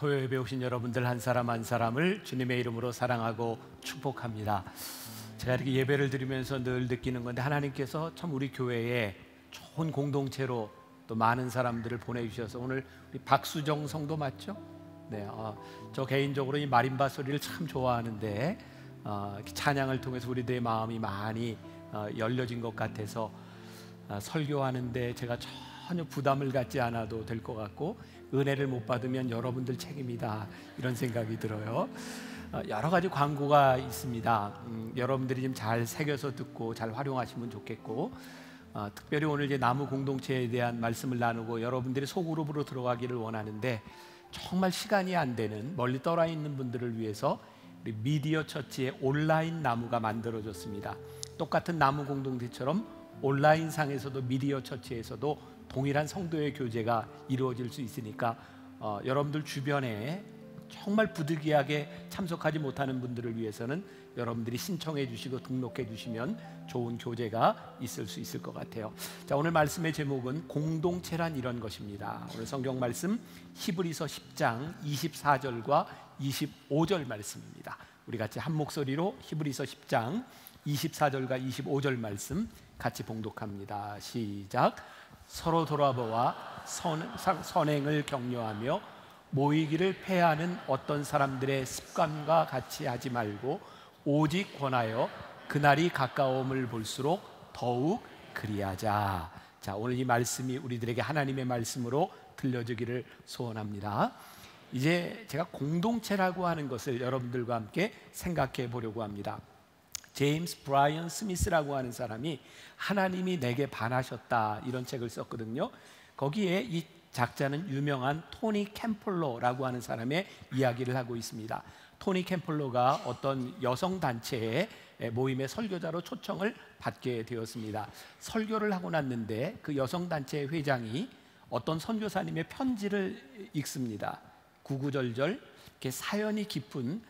토요일 배우신 여러분들 한 사람 한 사람을 주님의 이름으로 사랑하고 축복합니다. 제가 이렇게 예배를 드리면서 늘 느끼는 건데, 하나님께서 참 우리 교회에 좋은 공동체로 또 많은 사람들을 보내주셔서, 오늘 우리 박수정 성도 맞죠? 네, 저 개인적으로 이 마림바 소리를 참 좋아하는데 찬양을 통해서 우리들의 마음이 많이 열려진 것 같아서 설교하는데 제가 전혀 부담을 갖지 않아도 될 것 같고, 은혜를 못 받으면 여러분들 책임이다, 이런 생각이 들어요. 여러 가지 광고가 있습니다. 여러분들이 좀 잘 새겨서 듣고 잘 활용하시면 좋겠고, 특별히 오늘 이제 나무 공동체에 대한 말씀을 나누고 여러분들이 소그룹으로 들어가기를 원하는데, 정말 시간이 안 되는 멀리 떨어 있는 분들을 위해서 우리 미디어 처치의 온라인 나무가 만들어졌습니다. 똑같은 나무 공동체처럼 온라인 상에서도 미디어 처치에서도 동일한 성도의 교제가 이루어질 수 있으니까 여러분들 주변에 정말 부득이하게 참석하지 못하는 분들을 위해서는 여러분들이 신청해 주시고 등록해 주시면 좋은 교제가 있을 수 있을 것 같아요. 자, 오늘 말씀의 제목은 공동체란 이런 것입니다. 오늘 성경 말씀 히브리서 10장 24절과 25절 말씀입니다. 우리 같이 한 목소리로 히브리서 10장 24절과 25절 말씀 같이 봉독합니다. 시작. 서로 돌아보아 선행을 격려하며 모이기를 폐하는 어떤 사람들의 습관과 같이 하지 말고, 오직 권하여 그날이 가까움을 볼수록 더욱 그리하자. 자, 오늘 이 말씀이 우리들에게 하나님의 말씀으로 들려주기를 소원합니다. 이제 제가 공동체라고 하는 것을 여러분들과 함께 생각해 보려고 합니다. 제임스 브라이언 스미스라고 하는 사람이 하나님이 내게 반하셨다, 이런 책을 썼거든요. 거기에 이 작자는 유명한 토니 캠플러라고 하는 사람의 이야기를 하고 있습니다. 토니 캠플러가 어떤 여성단체의 모임의 설교자로 초청을 받게 되었습니다. 설교를 하고 났는데 그 여성단체의 회장이 어떤 선교사님의 편지를 읽습니다. 구구절절 이렇게 사연이 깊은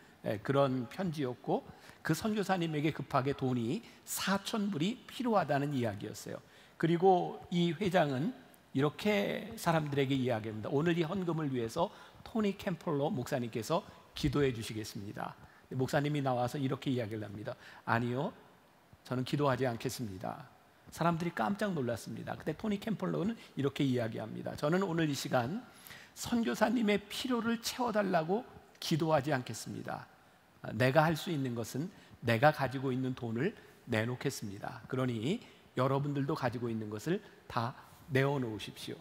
그런 편지였고, 그 선교사님에게 급하게 돈이 4,000불이 필요하다는 이야기였어요. 그리고 이 회장은 이렇게 사람들에게 이야기합니다. 오늘 이 헌금을 위해서 토니 캠플러 목사님께서 기도해 주시겠습니다. 목사님이 나와서 이렇게 이야기를 합니다. 아니요, 저는 기도하지 않겠습니다. 사람들이 깜짝 놀랐습니다. 그때 토니 캠플러는 이렇게 이야기합니다. 저는 오늘 이 시간 선교사님의 필요를 채워달라고 기도하지 않겠습니다. 내가 할 수 있는 것은 내가 가지고 있는 돈을 내놓겠습니다. 그러니 여러분들도 가지고 있는 것을 다 내어놓으십시오.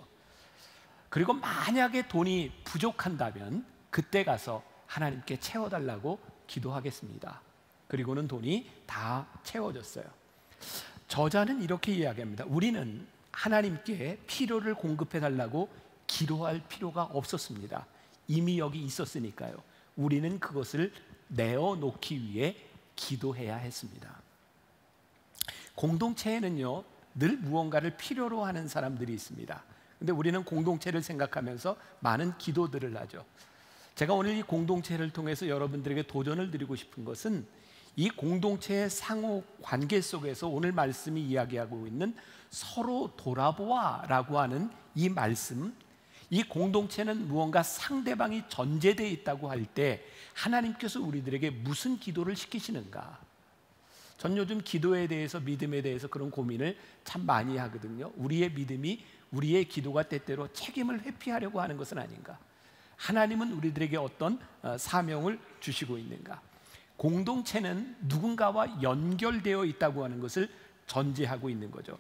그리고 만약에 돈이 부족한다면 그때 가서 하나님께 채워달라고 기도하겠습니다. 그리고는 돈이 다 채워졌어요. 저자는 이렇게 이야기합니다. 우리는 하나님께 필요를 공급해달라고 기도할 필요가 없었습니다. 이미 여기 있었으니까요. 우리는 그것을 내어놓기 위해 기도해야 했습니다. 공동체에는요, 늘 무언가를 필요로 하는 사람들이 있습니다. 근데 우리는 공동체를 생각하면서 많은 기도들을 하죠. 제가 오늘 이 공동체를 통해서 여러분들에게 도전을 드리고 싶은 것은, 이 공동체의 상호 관계 속에서 오늘 말씀이 이야기하고 있는 서로 돌아보아 라고 하는 이 말씀, 이 공동체는 무언가 상대방이 전제되어 있다고 할 때 하나님께서 우리들에게 무슨 기도를 시키시는가? 전 요즘 기도에 대해서, 믿음에 대해서 그런 고민을 참 많이 하거든요. 우리의 믿음이, 우리의 기도가 때때로 책임을 회피하려고 하는 것은 아닌가? 하나님은 우리들에게 어떤 사명을 주시고 있는가? 공동체는 누군가와 연결되어 있다고 하는 것을 전제하고 있는 거죠.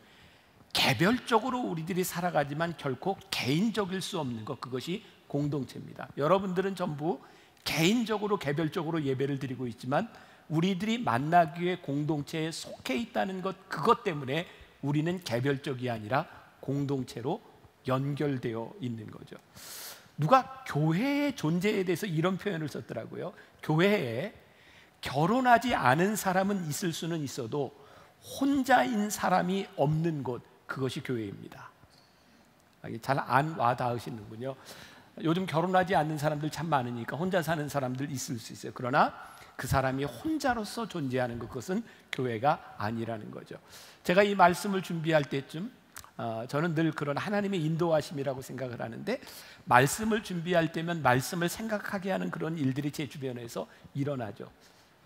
개별적으로 우리들이 살아가지만 결코 개인적일 수 없는 것, 그것이 공동체입니다. 여러분들은 전부 개인적으로, 개별적으로 예배를 드리고 있지만 우리들이 만나기 위해 공동체에 속해 있다는 것, 그것 때문에 우리는 개별적이 아니라 공동체로 연결되어 있는 거죠. 누가 교회의 존재에 대해서 이런 표현을 썼더라고요. 교회에 결혼하지 않은 사람은 있을 수는 있어도 혼자인 사람이 없는 곳, 그것이 교회입니다. 잘 안 와닿으시는군요. 요즘 결혼하지 않는 사람들 참 많으니까 혼자 사는 사람들 있을 수 있어요. 그러나 그 사람이 혼자로서 존재하는 것, 그것은 교회가 아니라는 거죠. 제가 이 말씀을 준비할 때쯤 저는 늘 그런 하나님의 인도하심이라고 생각을 하는데, 말씀을 준비할 때면 말씀을 생각하게 하는 그런 일들이 제 주변에서 일어나죠.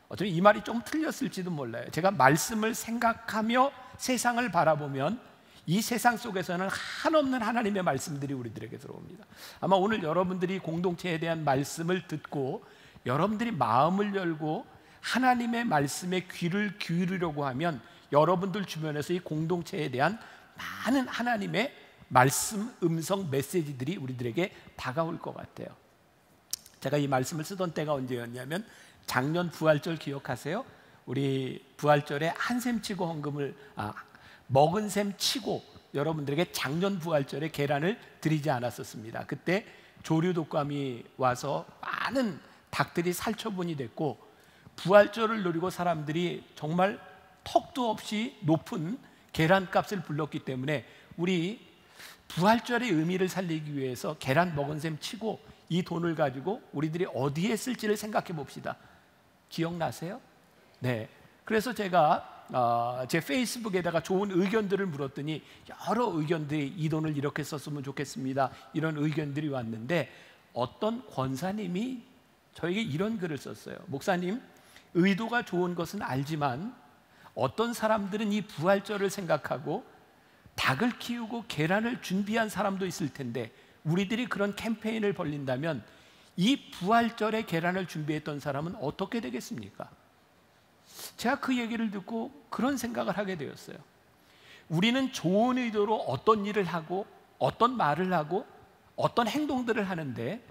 어쩌면 이 말이 좀 틀렸을지도 몰라요. 제가 말씀을 생각하며 세상을 바라보면 이 세상 속에서는 한없는 하나님의 말씀들이 우리들에게 들어옵니다. 아마 오늘 여러분들이 공동체에 대한 말씀을 듣고 여러분들이 마음을 열고 하나님의 말씀에 귀를 기울이려고 하면 여러분들 주변에서 이 공동체에 대한 많은 하나님의 말씀, 음성, 메시지들이 우리들에게 다가올 것 같아요. 제가 이 말씀을 쓰던 때가 언제였냐면 작년 부활절 기억하세요? 우리 부활절에 한 셈 치고 헌금을 먹은 셈 치고 여러분들에게 작년 부활절에 계란을 드리지 않았었습니다. 그때 조류 독감이 와서 많은 닭들이 살처분이 됐고 부활절을 누리고 사람들이 정말 턱도 없이 높은 계란값을 불렀기 때문에 우리 부활절의 의미를 살리기 위해서 계란 먹은 셈 치고 이 돈을 가지고 우리들이 어디에 쓸지를 생각해 봅시다. 기억나세요? 네. 그래서 제가 제 페이스북에다가 좋은 의견들을 물었더니 여러 의견들이 이 돈을 이렇게 썼으면 좋겠습니다, 이런 의견들이 왔는데 어떤 권사님이 저에게 이런 글을 썼어요. 목사님, 의도가 좋은 것은 알지만 어떤 사람들은 이 부활절을 생각하고 닭을 키우고 계란을 준비한 사람도 있을 텐데 우리들이 그런 캠페인을 벌린다면 이 부활절에 계란을 준비했던 사람은 어떻게 되겠습니까? 제가 그 얘기를 듣고 그런 생각을 하게 되었어요. 우리는 좋은 의도로 어떤 일을 하고 어떤 말을 하고 어떤 행동들을 하는데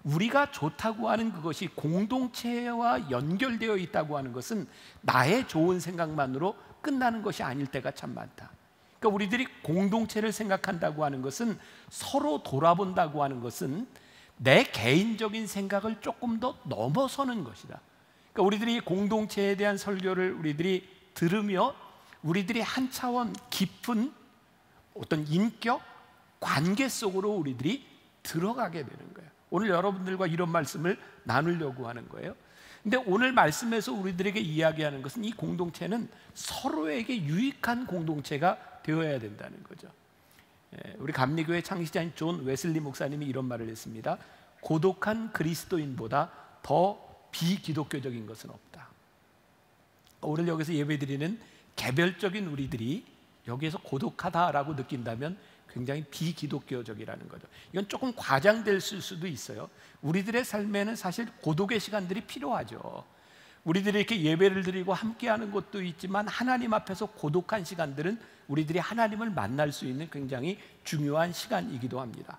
우리가 좋다고 하는 그것이 공동체와 연결되어 있다고 하는 것은 나의 좋은 생각만으로 끝나는 것이 아닐 때가 참 많다. 그러니까 우리들이 공동체를 생각한다고 하는 것은, 서로 돌아본다고 하는 것은 내 개인적인 생각을 조금 더 넘어서는 것이다. 그러니까 우리들이 공동체에 대한 설교를 우리들이 들으며 우리들이 한 차원 깊은 어떤 인격, 관계 속으로 우리들이 들어가게 되는 거예요. 오늘 여러분들과 이런 말씀을 나누려고 하는 거예요. 근데 오늘 말씀에서 우리들에게 이야기하는 것은 이 공동체는 서로에게 유익한 공동체가 되어야 된다는 거죠. 우리 감리교회 창시자인 존 웨슬리 목사님이 이런 말을 했습니다. 고독한 그리스도인보다 더 비기독교적인 것은 없다. 오늘 여기서 예배드리는 개별적인 우리들이 여기에서 고독하다라고 느낀다면 굉장히 비기독교적이라는 거죠. 이건 조금 과장될 수도 있어요. 우리들의 삶에는 사실 고독의 시간들이 필요하죠. 우리들이 이렇게 예배를 드리고 함께하는 것도 있지만 하나님 앞에서 고독한 시간들은 우리들이 하나님을 만날 수 있는 굉장히 중요한 시간이기도 합니다.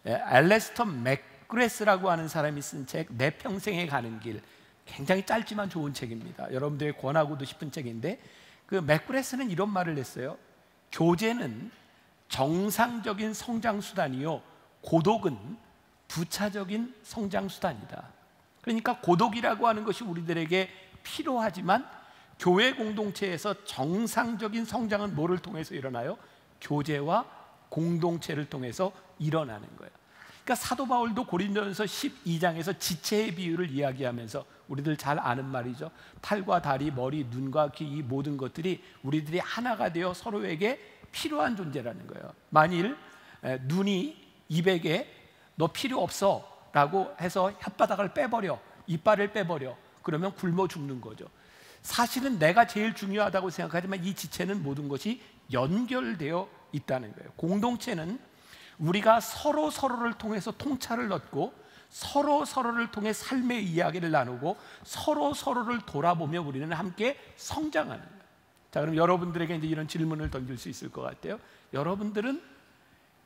엘레스터 맥그레스라고 하는 사람이 쓴 책 내 평생에 가는 길, 굉장히 짧지만 좋은 책입니다. 여러분들에게 권하고도 싶은 책인데 그 맥그레스는 이런 말을 했어요. 교제는 정상적인 성장 수단이요, 고독은 부차적인 성장 수단이다. 그러니까 고독이라고 하는 것이 우리들에게 필요하지만 교회 공동체에서 정상적인 성장은 뭐를 통해서 일어나요? 교제와 공동체를 통해서 일어나는 거예요. 그러니까 사도 바울도 고린도전서 12장에서 지체의 비유를 이야기하면서 우리들 잘 아는 말이죠. 팔과 다리, 머리, 눈과 귀, 이 모든 것들이 우리들이 하나가 되어 서로에게 필요한 존재라는 거예요. 만일 눈이 입에게 너 필요 없어 라고 해서 혓바닥을 빼버려, 이빨을 빼버려, 그러면 굶어 죽는 거죠. 사실은 내가 제일 중요하다고 생각하지만 이 지체는 모든 것이 연결되어 있다는 거예요. 공동체는 우리가 서로를 통해서 통찰을 얻고 서로를 통해 삶의 이야기를 나누고 서로를 돌아보며 우리는 함께 성장하는 거예요. 자, 그럼 여러분들에게 이제 이런 질문을 던질 수 있을 것 같아요. 여러분들은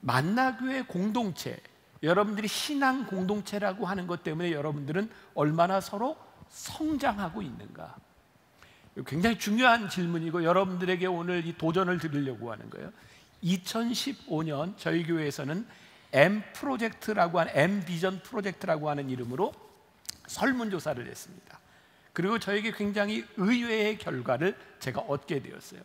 만나교회 공동체, 여러분들이 신앙 공동체라고 하는 것 때문에 여러분들은 얼마나 서로 성장하고 있는가? 굉장히 중요한 질문이고 여러분들에게 오늘 이 도전을 드리려고 하는 거예요. 2015년 저희 교회에서는 M 프로젝트라고 하는, M 비전 프로젝트라고 하는 이름으로 설문조사를 했습니다. 그리고 저에게 굉장히 의외의 결과를 제가 얻게 되었어요.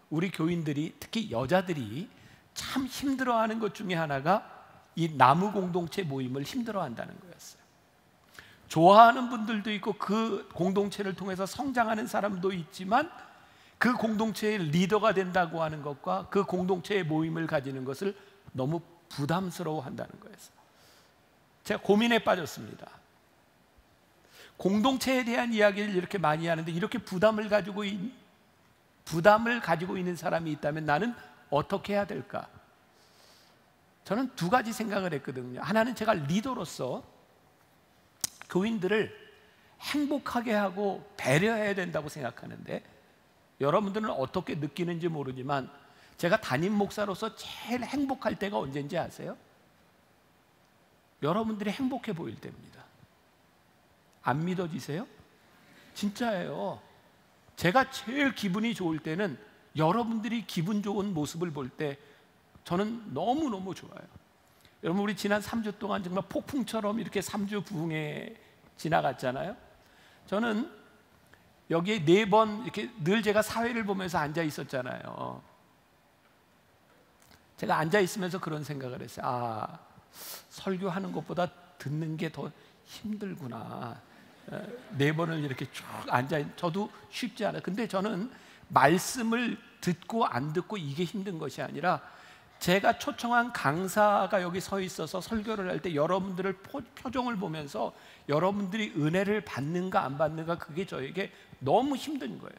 우리 교인들이, 특히 여자들이 참 힘들어하는 것 중에 하나가 이 나무 공동체 모임을 힘들어한다는 거였어요. 좋아하는 분들도 있고 그 공동체를 통해서 성장하는 사람도 있지만 그 공동체의 리더가 된다고 하는 것과 그 공동체의 모임을 가지는 것을 너무 부담스러워 한다는 거였어요. 제가 고민에 빠졌습니다. 공동체에 대한 이야기를 이렇게 많이 하는데 이렇게 부담을 가지고 있는 사람이 있다면 나는 어떻게 해야 될까? 저는 두 가지 생각을 했거든요. 하나는 제가 리더로서 교인들을 행복하게 하고 배려해야 된다고 생각하는데, 여러분들은 어떻게 느끼는지 모르지만 제가 담임 목사로서 제일 행복할 때가 언제인지 아세요? 여러분들이 행복해 보일 때입니다. 안 믿어지세요? 진짜예요. 제가 제일 기분이 좋을 때는 여러분들이 기분 좋은 모습을 볼 때 저는 너무너무 좋아요. 여러분, 우리 지난 3주 동안 정말 폭풍처럼 이렇게 3주 부흥에 지나갔잖아요. 저는 여기에 4번 이렇게 늘 제가 사회를 보면서 앉아 있었잖아요. 제가 앉아 있으면서 그런 생각을 했어요. 아, 설교하는 것보다 듣는 게 더 힘들구나. 4번을 이렇게 쭉 앉아, 저도 쉽지 않아요. 근데 저는 말씀을 듣고 안 듣고 이게 힘든 것이 아니라, 제가 초청한 강사가 여기 서 있어서 설교를 할 때 여러분들을 표정을 보면서 여러분들이 은혜를 받는가 안 받는가, 그게 저에게 너무 힘든 거예요.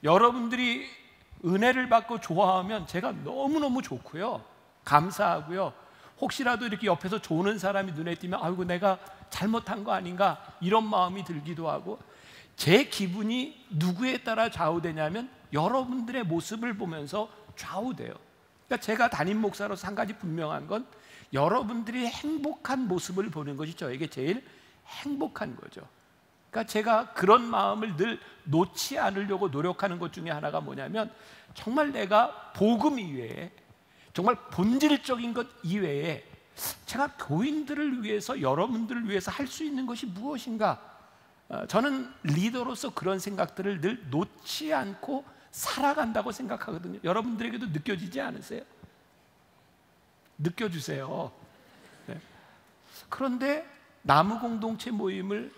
여러분들이 은혜를 받고 좋아하면 제가 너무너무 좋고요, 감사하고요. 혹시라도 이렇게 옆에서 조는 사람이 눈에 띄면 아이고 내가 잘못한 거 아닌가, 이런 마음이 들기도 하고, 제 기분이 누구에 따라 좌우되냐면 여러분들의 모습을 보면서 좌우돼요. 그러니까 제가 담임 목사로서 한 가지 분명한 건, 여러분들이 행복한 모습을 보는 것이 저에게 제일 행복한 거죠. 그러니까 제가 그런 마음을 늘 놓지 않으려고 노력하는 것 중에 하나가 뭐냐면, 정말 내가 복음 이외에, 정말 본질적인 것 이외에 제가 교인들을 위해서, 여러분들을 위해서 할 수 있는 것이 무엇인가. 저는 리더로서 그런 생각들을 늘 놓지 않고 살아간다고 생각하거든요. 여러분들에게도 느껴지지 않으세요? 느껴주세요. 네. 그런데 나무 공동체 모임을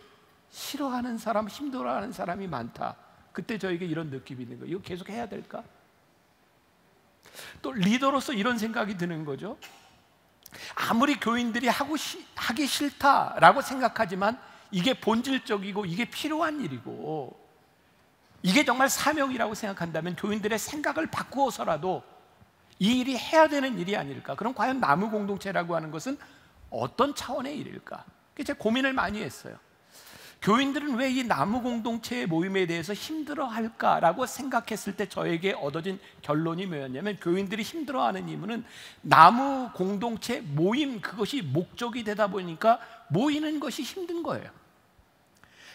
싫어하는 사람, 힘들어하는 사람이 많다. 그때 저에게 이런 느낌이 있는 거예요. 이거 계속 해야 될까? 또 리더로서 이런 생각이 드는 거죠. 아무리 교인들이 하기 싫다라고 생각하지만 이게 본질적이고 이게 필요한 일이고 이게 정말 사명이라고 생각한다면 교인들의 생각을 바꾸어서라도 이 일이 해야 되는 일이 아닐까? 그럼 과연 나무 공동체라고 하는 것은 어떤 차원의 일일까? 제가 고민을 많이 했어요. 교인들은 왜 이 나무 공동체의 모임에 대해서 힘들어할까라고 생각했을 때 저에게 얻어진 결론이 뭐였냐면, 교인들이 힘들어하는 이유는 나무 공동체 모임, 그것이 목적이 되다 보니까 모이는 것이 힘든 거예요.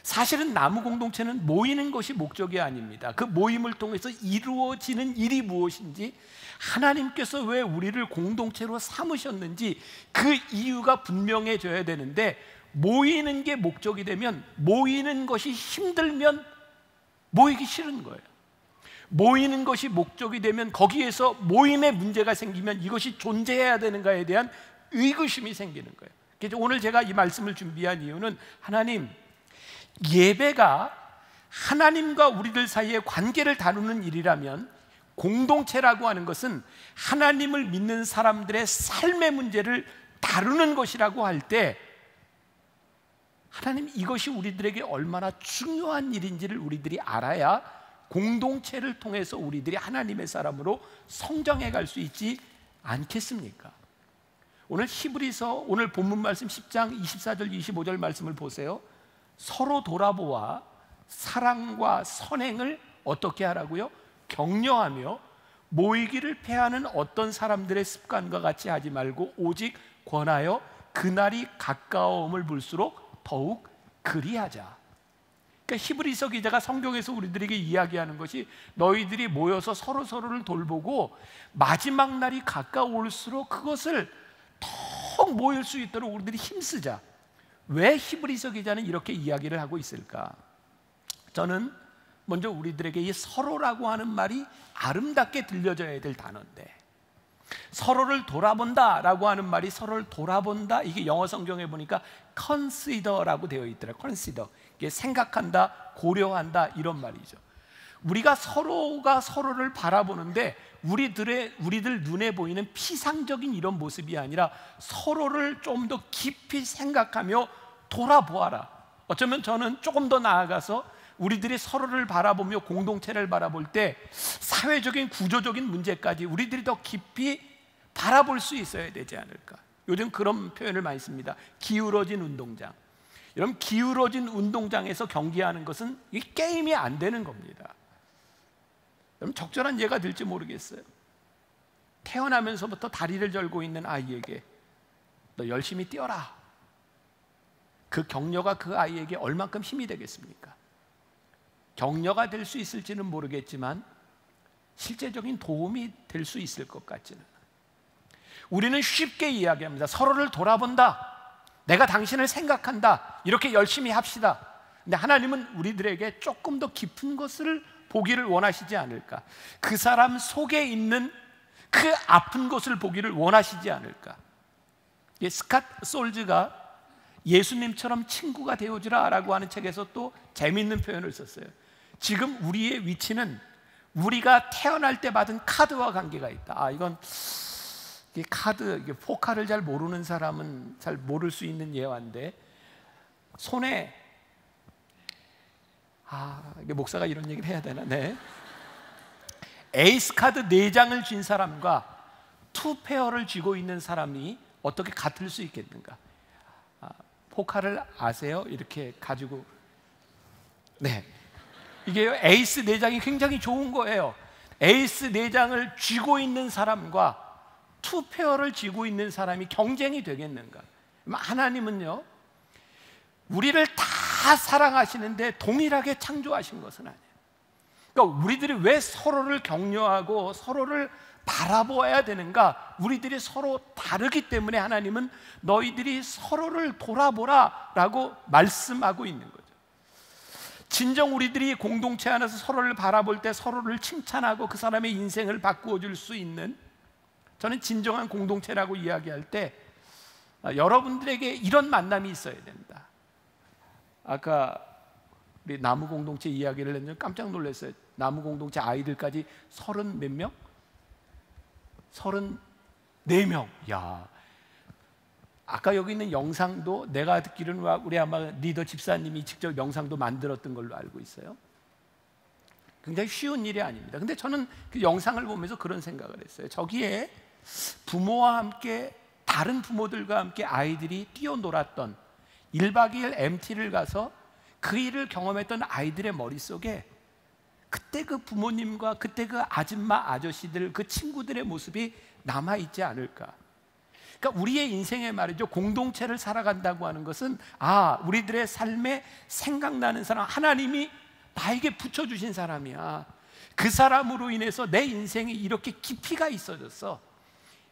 사실은 나무 공동체는 모이는 것이 목적이 아닙니다. 그 모임을 통해서 이루어지는 일이 무엇인지, 하나님께서 왜 우리를 공동체로 삼으셨는지 그 이유가 분명해져야 되는데, 모이는 게 목적이 되면, 모이는 것이 힘들면 모이기 싫은 거예요. 모이는 것이 목적이 되면, 거기에서 모임에 문제가 생기면 이것이 존재해야 되는가에 대한 의구심이 생기는 거예요. 그래서 오늘 제가 이 말씀을 준비한 이유는, 하나님, 예배가 하나님과 우리들 사이의 관계를 다루는 일이라면, 공동체라고 하는 것은 하나님을 믿는 사람들의 삶의 문제를 다루는 것이라고 할 때, 하나님, 이것이 우리들에게 얼마나 중요한 일인지를 우리들이 알아야 공동체를 통해서 우리들이 하나님의 사람으로 성장해 갈 수 있지 않겠습니까? 오늘 히브리서, 오늘 본문 말씀 10장 24절 25절 말씀을 보세요. 서로 돌아보아 사랑과 선행을 어떻게 하라고요? 격려하며 모이기를 패하는 어떤 사람들의 습관과 같이 하지 말고 오직 권하여 그날이 가까움을 볼수록 더욱 그리하자. 그러니까 히브리서 기자가 성경에서 우리들에게 이야기하는 것이, 너희들이 모여서 서로서로를 돌보고 마지막 날이 가까울수록 그것을 더 모일 수 있도록 우리들이 힘쓰자. 왜 히브리서 기자는 이렇게 이야기를 하고 있을까? 저는 먼저 우리들에게 이 서로라고 하는 말이 아름답게 들려져야 될 단어인데, 서로를 돌아본다라고 하는 말이, 서로를 돌아본다, 이게 영어 성경에 보니까 consider라고 되어 있더라고요. consider, 이게 생각한다, 고려한다, 이런 말이죠. 우리가 서로가 서로를 바라보는데 우리들 눈에 보이는 피상적인 이런 모습이 아니라 서로를 좀 더 깊이 생각하며 돌아보아라. 어쩌면 저는 조금 더 나아가서 우리들이 서로를 바라보며 공동체를 바라볼 때 사회적인 구조적인 문제까지 우리들이 더 깊이 바라볼 수 있어야 되지 않을까. 요즘 그런 표현을 많이 씁니다. 기울어진 운동장. 여러분, 기울어진 운동장에서 경기하는 것은 이 게임이 안 되는 겁니다. 여러분, 적절한 예가 될지 모르겠어요. 태어나면서부터 다리를 절고 있는 아이에게 너 열심히 뛰어라. 그 격려가 그 아이에게 얼만큼 힘이 되겠습니까? 격려가 될 수 있을지는 모르겠지만 실제적인 도움이 될 수 있을 것 같지는 않아요. 우리는 쉽게 이야기합니다. 서로를 돌아본다. 내가 당신을 생각한다. 이렇게 열심히 합시다. 근데 하나님은 우리들에게 조금 더 깊은 것을 보기를 원하시지 않을까? 그 사람 속에 있는 그 아픈 것을 보기를 원하시지 않을까? 스캇 솔즈가 예수님처럼 친구가 되어주라 라고 하는 책에서 또 재미있는 표현을 썼어요. 지금 우리의 위치는 우리가 태어날 때 받은 카드와 관계가 있다. 이건 카드, 포카를 잘 모르는 사람은 잘 모를 수 있는 예화인데, 손에 이게 목사가 이런 얘기를 해야 되나? 네. 에이스 카드 4장을 쥔 사람과 투페어를 쥐고 있는 사람이 어떻게 같을 수 있겠는가? 포카를 아세요? 이렇게 가지고, 네, 이게 에이스 4장이 굉장히 좋은 거예요. 에이스 4장을 쥐고 있는 사람과 투페어를 쥐고 있는 사람이 경쟁이 되겠는가? 하나님은요, 우리를 다 사랑하시는데 동일하게 창조하신 것은 아니에요. 그러니까 우리들이 왜 서로를 격려하고 서로를 바라보아야 되는가? 우리들이 서로 다르기 때문에 하나님은 너희들이 서로를 돌아보라 라고 말씀하고 있는 거죠. 진정 우리들이 공동체 안에서 서로를 바라볼 때 서로를 칭찬하고 그 사람의 인생을 바꾸어 줄 수 있는, 저는 진정한 공동체라고 이야기할 때 여러분들에게 이런 만남이 있어야 된다. 아까 우리 나무 공동체 이야기를 했는데 깜짝 놀랐어요. 나무 공동체 아이들까지 30 몇 명? 34명. 야, 아까 여기 있는 영상도 내가 듣기로는 우리 아마 리더 집사님이 직접 영상도 만들었던 걸로 알고 있어요. 굉장히 쉬운 일이 아닙니다. 근데 저는 그 영상을 보면서 그런 생각을 했어요. 저기에 부모와 함께, 다른 부모들과 함께 아이들이 뛰어놀았던 1박 2일 MT를 가서 그 일을 경험했던 아이들의 머릿속에 그때 그 부모님과 그때 그 아줌마 아저씨들, 그 친구들의 모습이 남아있지 않을까. 그러니까 우리의 인생에 말이죠, 공동체를 살아간다고 하는 것은 우리들의 삶에 생각나는 사람, 하나님이 나에게 붙여주신 사람이야. 그 사람으로 인해서 내 인생에 이렇게 깊이가 있어졌어.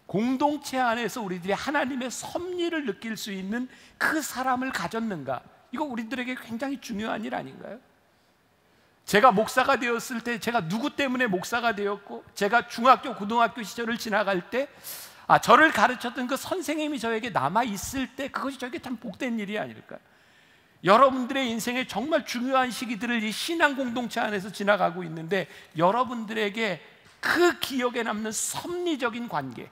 공동체 안에서 우리들이 하나님의 섭리를 느낄 수 있는 그 사람을 가졌는가? 이거 우리들에게 굉장히 중요한 일 아닌가요? 제가 목사가 되었을 때 제가 누구 때문에 목사가 되었고, 제가 중학교, 고등학교 시절을 지나갈 때 저를 가르쳤던 그 선생님이 저에게 남아있을 때 그것이 저에게 참 복된 일이 아닐까요? 여러분들의 인생에 정말 중요한 시기들을 이 신앙 공동체 안에서 지나가고 있는데, 여러분들에게 그 기억에 남는 섭리적인 관계,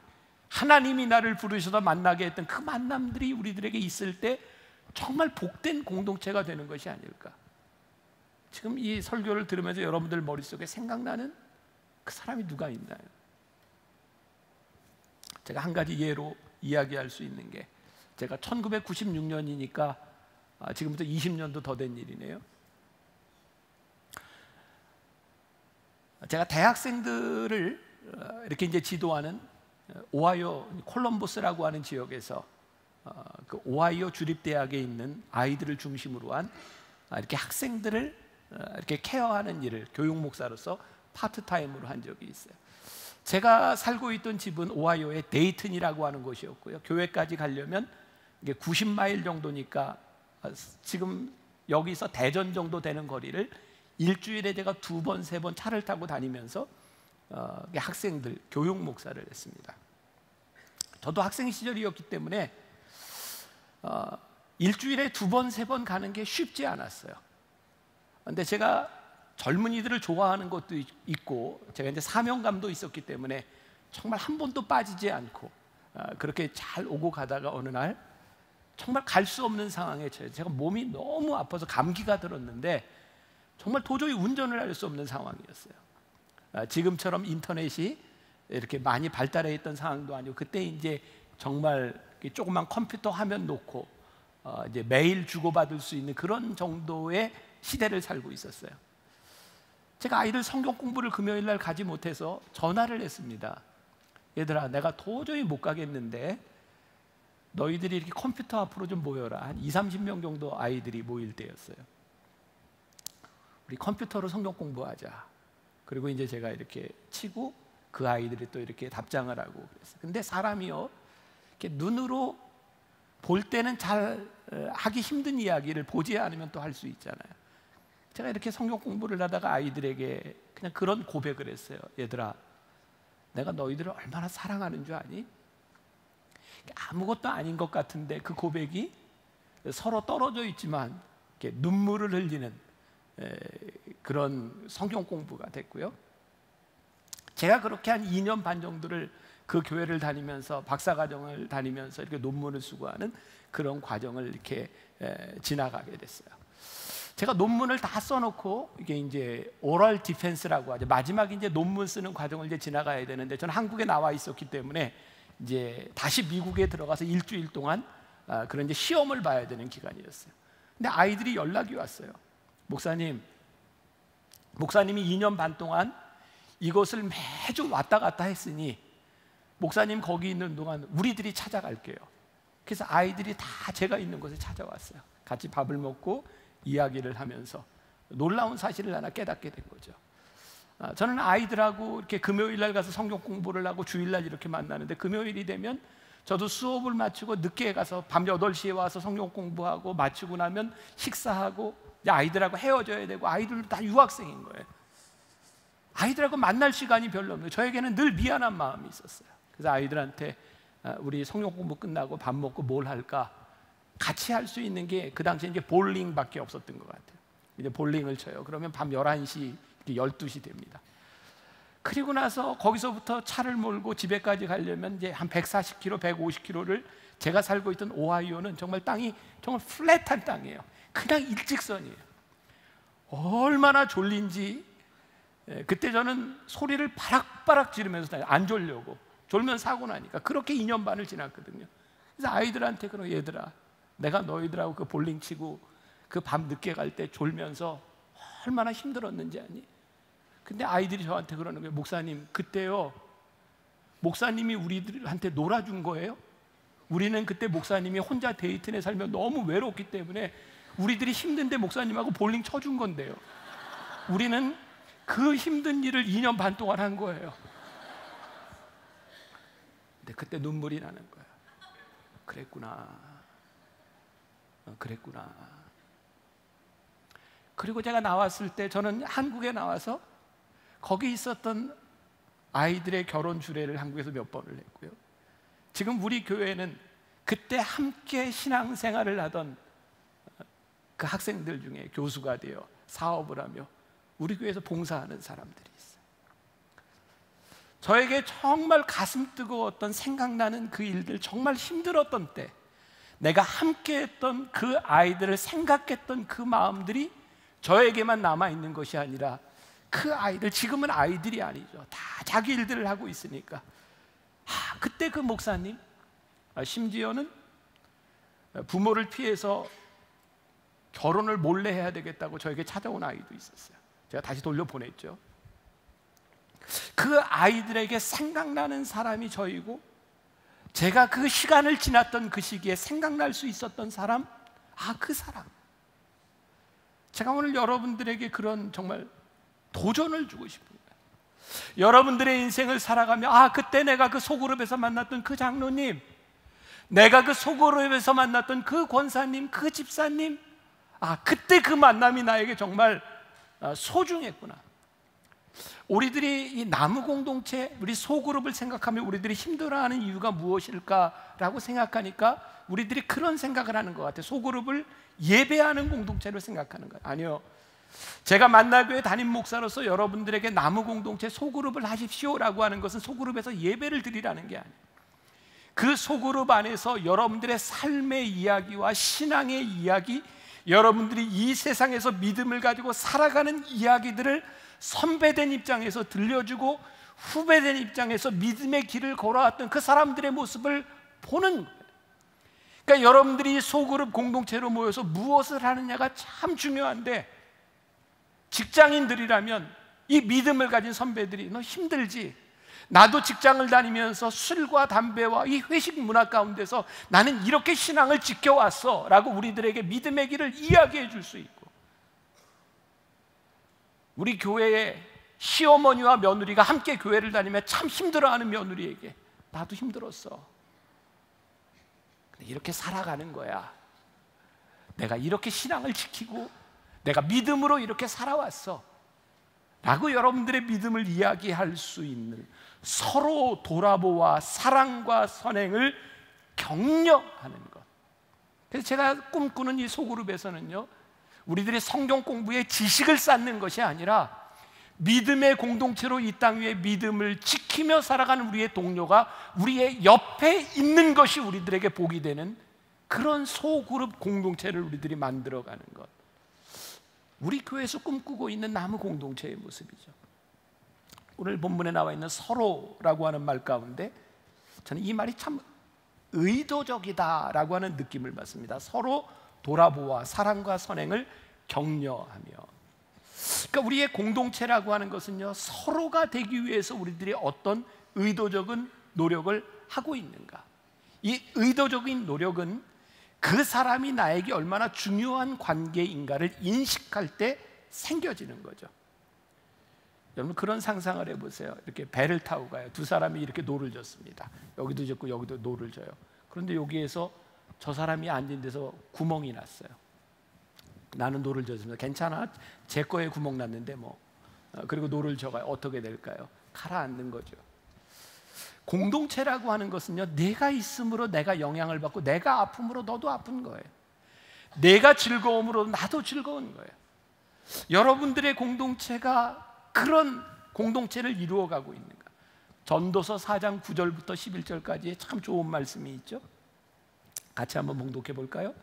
하나님이 나를 부르셔서 만나게 했던 그 만남들이 우리들에게 있을 때 정말 복된 공동체가 되는 것이 아닐까. 지금 이 설교를 들으면서 여러분들 머릿속에 생각나는 그 사람이 누가 있나요? 제가 한 가지 예로 이야기할 수 있는 게, 제가 1996년이니까 지금부터 20년도 더 된 일이네요. 제가 대학생들을 이렇게 이제 지도하는 오하이오 콜럼버스라고 하는 지역에서 그 오하이오 주립대학에 있는 아이들을 중심으로 한 이렇게 학생들을 이렇게 케어하는 일을 교육 목사로서 파트타임으로 한 적이 있어요. 제가 살고 있던 집은 오하이오의 데이튼이라고 하는 곳이었고요. 교회까지 가려면 이게 90마일 정도니까 지금 여기서 대전 정도 되는 거리를 일주일에 제가 2번, 3번 차를 타고 다니면서 학생들 교육 목사를 했습니다. 저도 학생 시절이었기 때문에 일주일에 2번, 3번 가는 게 쉽지 않았어요. 그런데 제가 젊은이들을 좋아하는 것도 있고, 제가 이제 사명감도 있었기 때문에 정말 한 번도 빠지지 않고 그렇게 잘 오고 가다가 어느 날 정말 갈 수 없는 상황에 처해서 제가 몸이 너무 아파서 감기가 들었는데 정말 도저히 운전을 할 수 없는 상황이었어요. 지금처럼 인터넷이 이렇게 많이 발달해 있던 상황도 아니고, 그때 이제 정말 조그만 컴퓨터 화면 놓고 이제 메일 주고받을 수 있는 그런 정도의 시대를 살고 있었어요. 제가 아이들 성경 공부를 금요일 날 가지 못해서 전화를 했습니다. 얘들아, 내가 도저히 못 가겠는데 너희들이 이렇게 컴퓨터 앞으로 좀 모여라. 한 20-30명 정도 아이들이 모일 때였어요. 우리 컴퓨터로 성경 공부하자. 그리고 이제 제가 이렇게 치고 그 아이들이 또 이렇게 답장을 하고 그랬어요. 근데 사람이요, 이렇게 눈으로 볼 때는 잘 하기 힘든 이야기를 보지 않으면 또 할 수 있잖아요. 제가 이렇게 성경 공부를 하다가 아이들에게 그냥 그런 고백을 했어요. 얘들아, 내가 너희들을 얼마나 사랑하는 줄 아니? 아무것도 아닌 것 같은데 그 고백이 서로 떨어져 있지만 이렇게 눈물을 흘리는 그런 성경 공부가 됐고요. 제가 그렇게 한 2년 반 정도를 그 교회를 다니면서, 박사과정을 다니면서 이렇게 논문을 수고하는 그런 과정을 이렇게 지나가게 됐어요. 제가 논문을 다 써놓고 이게 이제 오럴 디펜스라고 하죠. 마지막 이제 논문 쓰는 과정을 이제 지나가야 되는데, 저는 한국에 나와 있었기 때문에 이제 다시 미국에 들어가서 일주일 동안 그런 이제 시험을 봐야 되는 기간이었어요. 근데 아이들이 연락이 왔어요. 목사님이 2년 반 동안 이곳을 매주 왔다 갔다 했으니 목사님 거기 있는 동안 우리들이 찾아갈게요. 그래서 아이들이 다 제가 있는 곳에 찾아왔어요. 같이 밥을 먹고 이야기를 하면서 놀라운 사실을 하나 깨닫게 된 거죠. 저는 아이들하고 이렇게 금요일날 가서 성경 공부를 하고 주일날 이렇게 만나는데, 금요일이 되면 저도 수업을 마치고 늦게 가서 밤 8시에 와서 성경 공부하고 마치고 나면 식사하고 이제 아이들하고 헤어져야 되고, 아이들도 다 유학생인 거예요. 아이들하고 만날 시간이 별로 없는 거예요. 저에게는 늘 미안한 마음이 있었어요. 그래서 아이들한테 우리 성경 공부 끝나고 밥 먹고 뭘 할까? 같이 할 수 있는 게 그 당시에 이제 볼링밖에 없었던 것 같아요. 이제 볼링을 쳐요. 그러면 밤 11시, 12시 됩니다. 그리고 나서 거기서부터 차를 몰고 집에까지 가려면 이제 한 140km, 150km를, 제가 살고 있던 오하이오는 정말 땅이 정말 플랫한 땅이에요. 그냥 일직선이에요. 얼마나 졸린지, 그때 저는 소리를 바락바락 지르면서 다녀요. 안 졸려고. 졸면 사고 나니까. 그렇게 2년 반을 지났거든요. 그래서 아이들한테 그런, 얘들아, 내가 너희들하고 그 볼링 치고 그 밤 늦게 갈 때 졸면서 얼마나 힘들었는지 아니? 근데 아이들이 저한테 그러는 거예요. 목사님, 그때요, 목사님이 우리들한테 놀아준 거예요? 우리는 그때 목사님이 혼자 데이튼에 살며 너무 외롭기 때문에 우리들이 힘든데 목사님하고 볼링 쳐준 건데요. 우리는 그 힘든 일을 2년 반 동안 한 거예요. 근데 그때 눈물이 나는 거예요. 그랬구나. 그리고 제가 나왔을 때, 저는 한국에 나와서 거기 있었던 아이들의 결혼 주례를 한국에서 몇 번을 했고요. 지금 우리 교회는 그때 함께 신앙생활을 하던 그 학생들 중에 교수가 되어 사업을 하며 우리 교회에서 봉사하는 사람들이 있어요. 저에게 정말 가슴 뜨거웠던, 생각나는 그 일들, 정말 힘들었던 때 내가 함께했던 그 아이들을 생각했던 그 마음들이 저에게만 남아있는 것이 아니라, 그 아이들, 지금은 아이들이 아니죠. 다 자기 일들을 하고 있으니까, 그때 그 목사님, 심지어는 부모를 피해서 결혼을 몰래 해야 되겠다고 저에게 찾아온 아이도 있었어요. 제가 다시 돌려보냈죠. 그 아이들에게 생각나는 사람이 저이고, 제가 그 시간을 지났던 그 시기에 생각날 수 있었던 사람, 그 사람. 제가 오늘 여러분들에게 그런 정말 도전을 주고 싶습니다. 여러분들의 인생을 살아가며, 그때 내가 그 소그룹에서 만났던 그 장로님, 내가 그 소그룹에서 만났던 그 권사님, 그 집사님, 그때 그 만남이 나에게 정말 소중했구나. 우리들이 이 나무 공동체, 우리 소그룹을 생각하면 우리들이 힘들어하는 이유가 무엇일까라고 생각하니까 우리들이 그런 생각을 하는 것 같아요. 소그룹을 예배하는 공동체로 생각하는 거예요. 아니요, 제가 만나교회 담임 목사로서 여러분들에게 나무 공동체 소그룹을 하십시오라고 하는 것은 소그룹에서 예배를 드리라는 게 아니에요. 그 소그룹 안에서 여러분들의 삶의 이야기와 신앙의 이야기, 여러분들이 이 세상에서 믿음을 가지고 살아가는 이야기들을 선배된 입장에서 들려주고 후배된 입장에서 믿음의 길을 걸어왔던 그 사람들의 모습을 보는 거예요. 그러니까 여러분들이 소그룹 공동체로 모여서 무엇을 하느냐가 참 중요한데, 직장인들이라면 이 믿음을 가진 선배들이 너 힘들지? 나도 직장을 다니면서 술과 담배와 이 회식 문화 가운데서 나는 이렇게 신앙을 지켜왔어 라고 우리들에게 믿음의 길을 이야기해 줄 수 있고, 우리 교회에 시어머니와 며느리가 함께 교회를 다니며 참 힘들어하는 며느리에게 나도 힘들었어, 근데 이렇게 살아가는 거야, 내가 이렇게 신앙을 지키고 내가 믿음으로 이렇게 살아왔어 라고 여러분들의 믿음을 이야기할 수 있는, 서로 돌아보아 사랑과 선행을 격려하는 것. 그래서 제가 꿈꾸는 이 소그룹에서는요, 우리들이 성경 공부에 지식을 쌓는 것이 아니라 믿음의 공동체로 이 땅 위에 믿음을 지키며 살아가는 우리의 동료가 우리의 옆에 있는 것이 우리들에게 복이 되는 그런 소그룹 공동체를 우리들이 만들어가는 것, 우리 교회에서 꿈꾸고 있는 나무 공동체의 모습이죠. 오늘 본문에 나와 있는 서로라고 하는 말 가운데 저는 이 말이 참 의도적이다라고 하는 느낌을 받습니다. 서로 돌아보아 사랑과 선행을 격려하며. 그러니까 우리의 공동체라고 하는 것은요, 서로가 되기 위해서 우리들이 어떤 의도적인 노력을 하고 있는가, 이 의도적인 노력은 그 사람이 나에게 얼마나 중요한 관계인가를 인식할 때 생겨지는 거죠. 여러분 그런 상상을 해보세요. 이렇게 배를 타고 가요. 두 사람이 이렇게 노를 젓습니다. 여기도 젓고 여기도 노를 져요. 그런데 여기에서 저 사람이 앉은 데서 구멍이 났어요. 나는 노를 젓습니다. 괜찮아? 제 거에 구멍 났는데 뭐. 그리고 노를 져가요. 어떻게 될까요? 가라앉는 거죠. 공동체라고 하는 것은요, 내가 있음으로 내가 영향을 받고 내가 아픔으로 너도 아픈 거예요. 내가 즐거움으로 나도 즐거운 거예요. 여러분들의 공동체가 그런 공동체를 이루어가고 있는가? 전도서 4장 9절부터 11절까지의 참 좋은 말씀이 있죠. 같이 한번 봉독해 볼까요?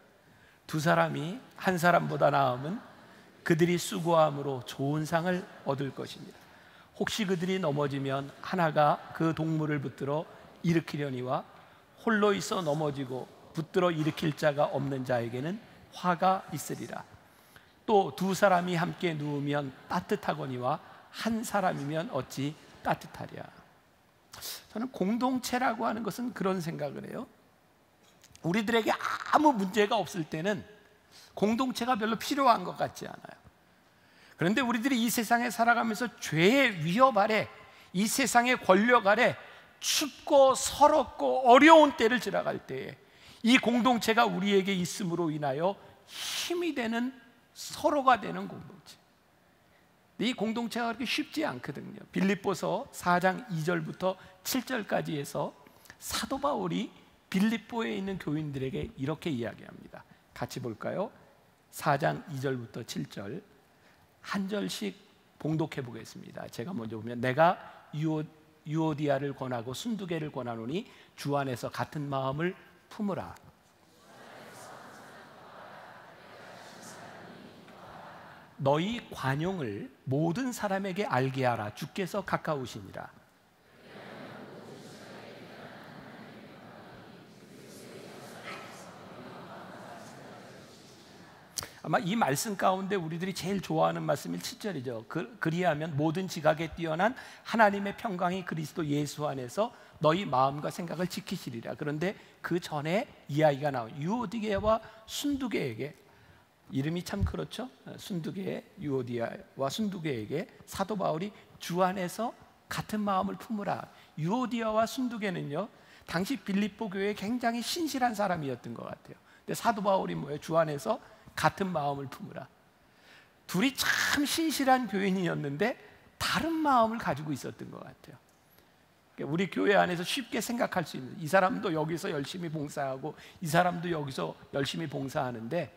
두 사람이 한 사람보다 나음은 그들이 수고함으로 좋은 상을 얻을 것입니다. 혹시 그들이 넘어지면 하나가 그 동물을 붙들어 일으키려니와 홀로 있어 넘어지고 붙들어 일으킬 자가 없는 자에게는 화가 있으리라. 또 두 사람이 함께 누우면 따뜻하거니와 한 사람이면 어찌 따뜻하랴. 저는 공동체라고 하는 것은 그런 생각을 해요. 우리들에게 아무 문제가 없을 때는 공동체가 별로 필요한 것 같지 않아요. 그런데 우리들이 이 세상에 살아가면서 죄의 위협 아래, 이 세상의 권력 아래 춥고 서럽고 어려운 때를 지나갈 때에 이 공동체가 우리에게 있음으로 인하여 힘이 되는, 서로가 되는 공동체. 이 공동체가 그렇게 쉽지 않거든요. 빌립보서 4장 2절부터 7절까지 해서 사도 바울이 빌립보에 있는 교인들에게 이렇게 이야기합니다. 같이 볼까요? 4장 2절부터 7절 한 절씩 봉독해 보겠습니다. 제가 먼저 보면, 내가 유오디아를 권하고 순두개를 권하노니 주 안에서 같은 마음을 품으라. 너희 관용을 모든 사람에게 알게 하라. 주께서 가까우시니라. 아마 이 말씀 가운데 우리들이 제일 좋아하는 말씀이 7절이죠. 그리하면 모든 지각에 뛰어난 하나님의 평강이 그리스도 예수 안에서 너희 마음과 생각을 지키시리라. 그런데 그 전에 이야기가 나온 유오디게와 순두개에게, 이름이 참 그렇죠. 순두개, 유오디아와 순두개에게 사도 바울이 주 안에서 같은 마음을 품으라. 유오디아와 순두개는요, 당시 빌립보 교회에 굉장히 신실한 사람이었던 것 같아요. 근데 사도 바울이 뭐예요? 주 안에서 같은 마음을 품으라. 둘이 참 신실한 교인이었는데 다른 마음을 가지고 있었던 것 같아요. 우리 교회 안에서 쉽게 생각할 수 있는, 이 사람도 여기서 열심히 봉사하고 이 사람도 여기서 열심히 봉사하는데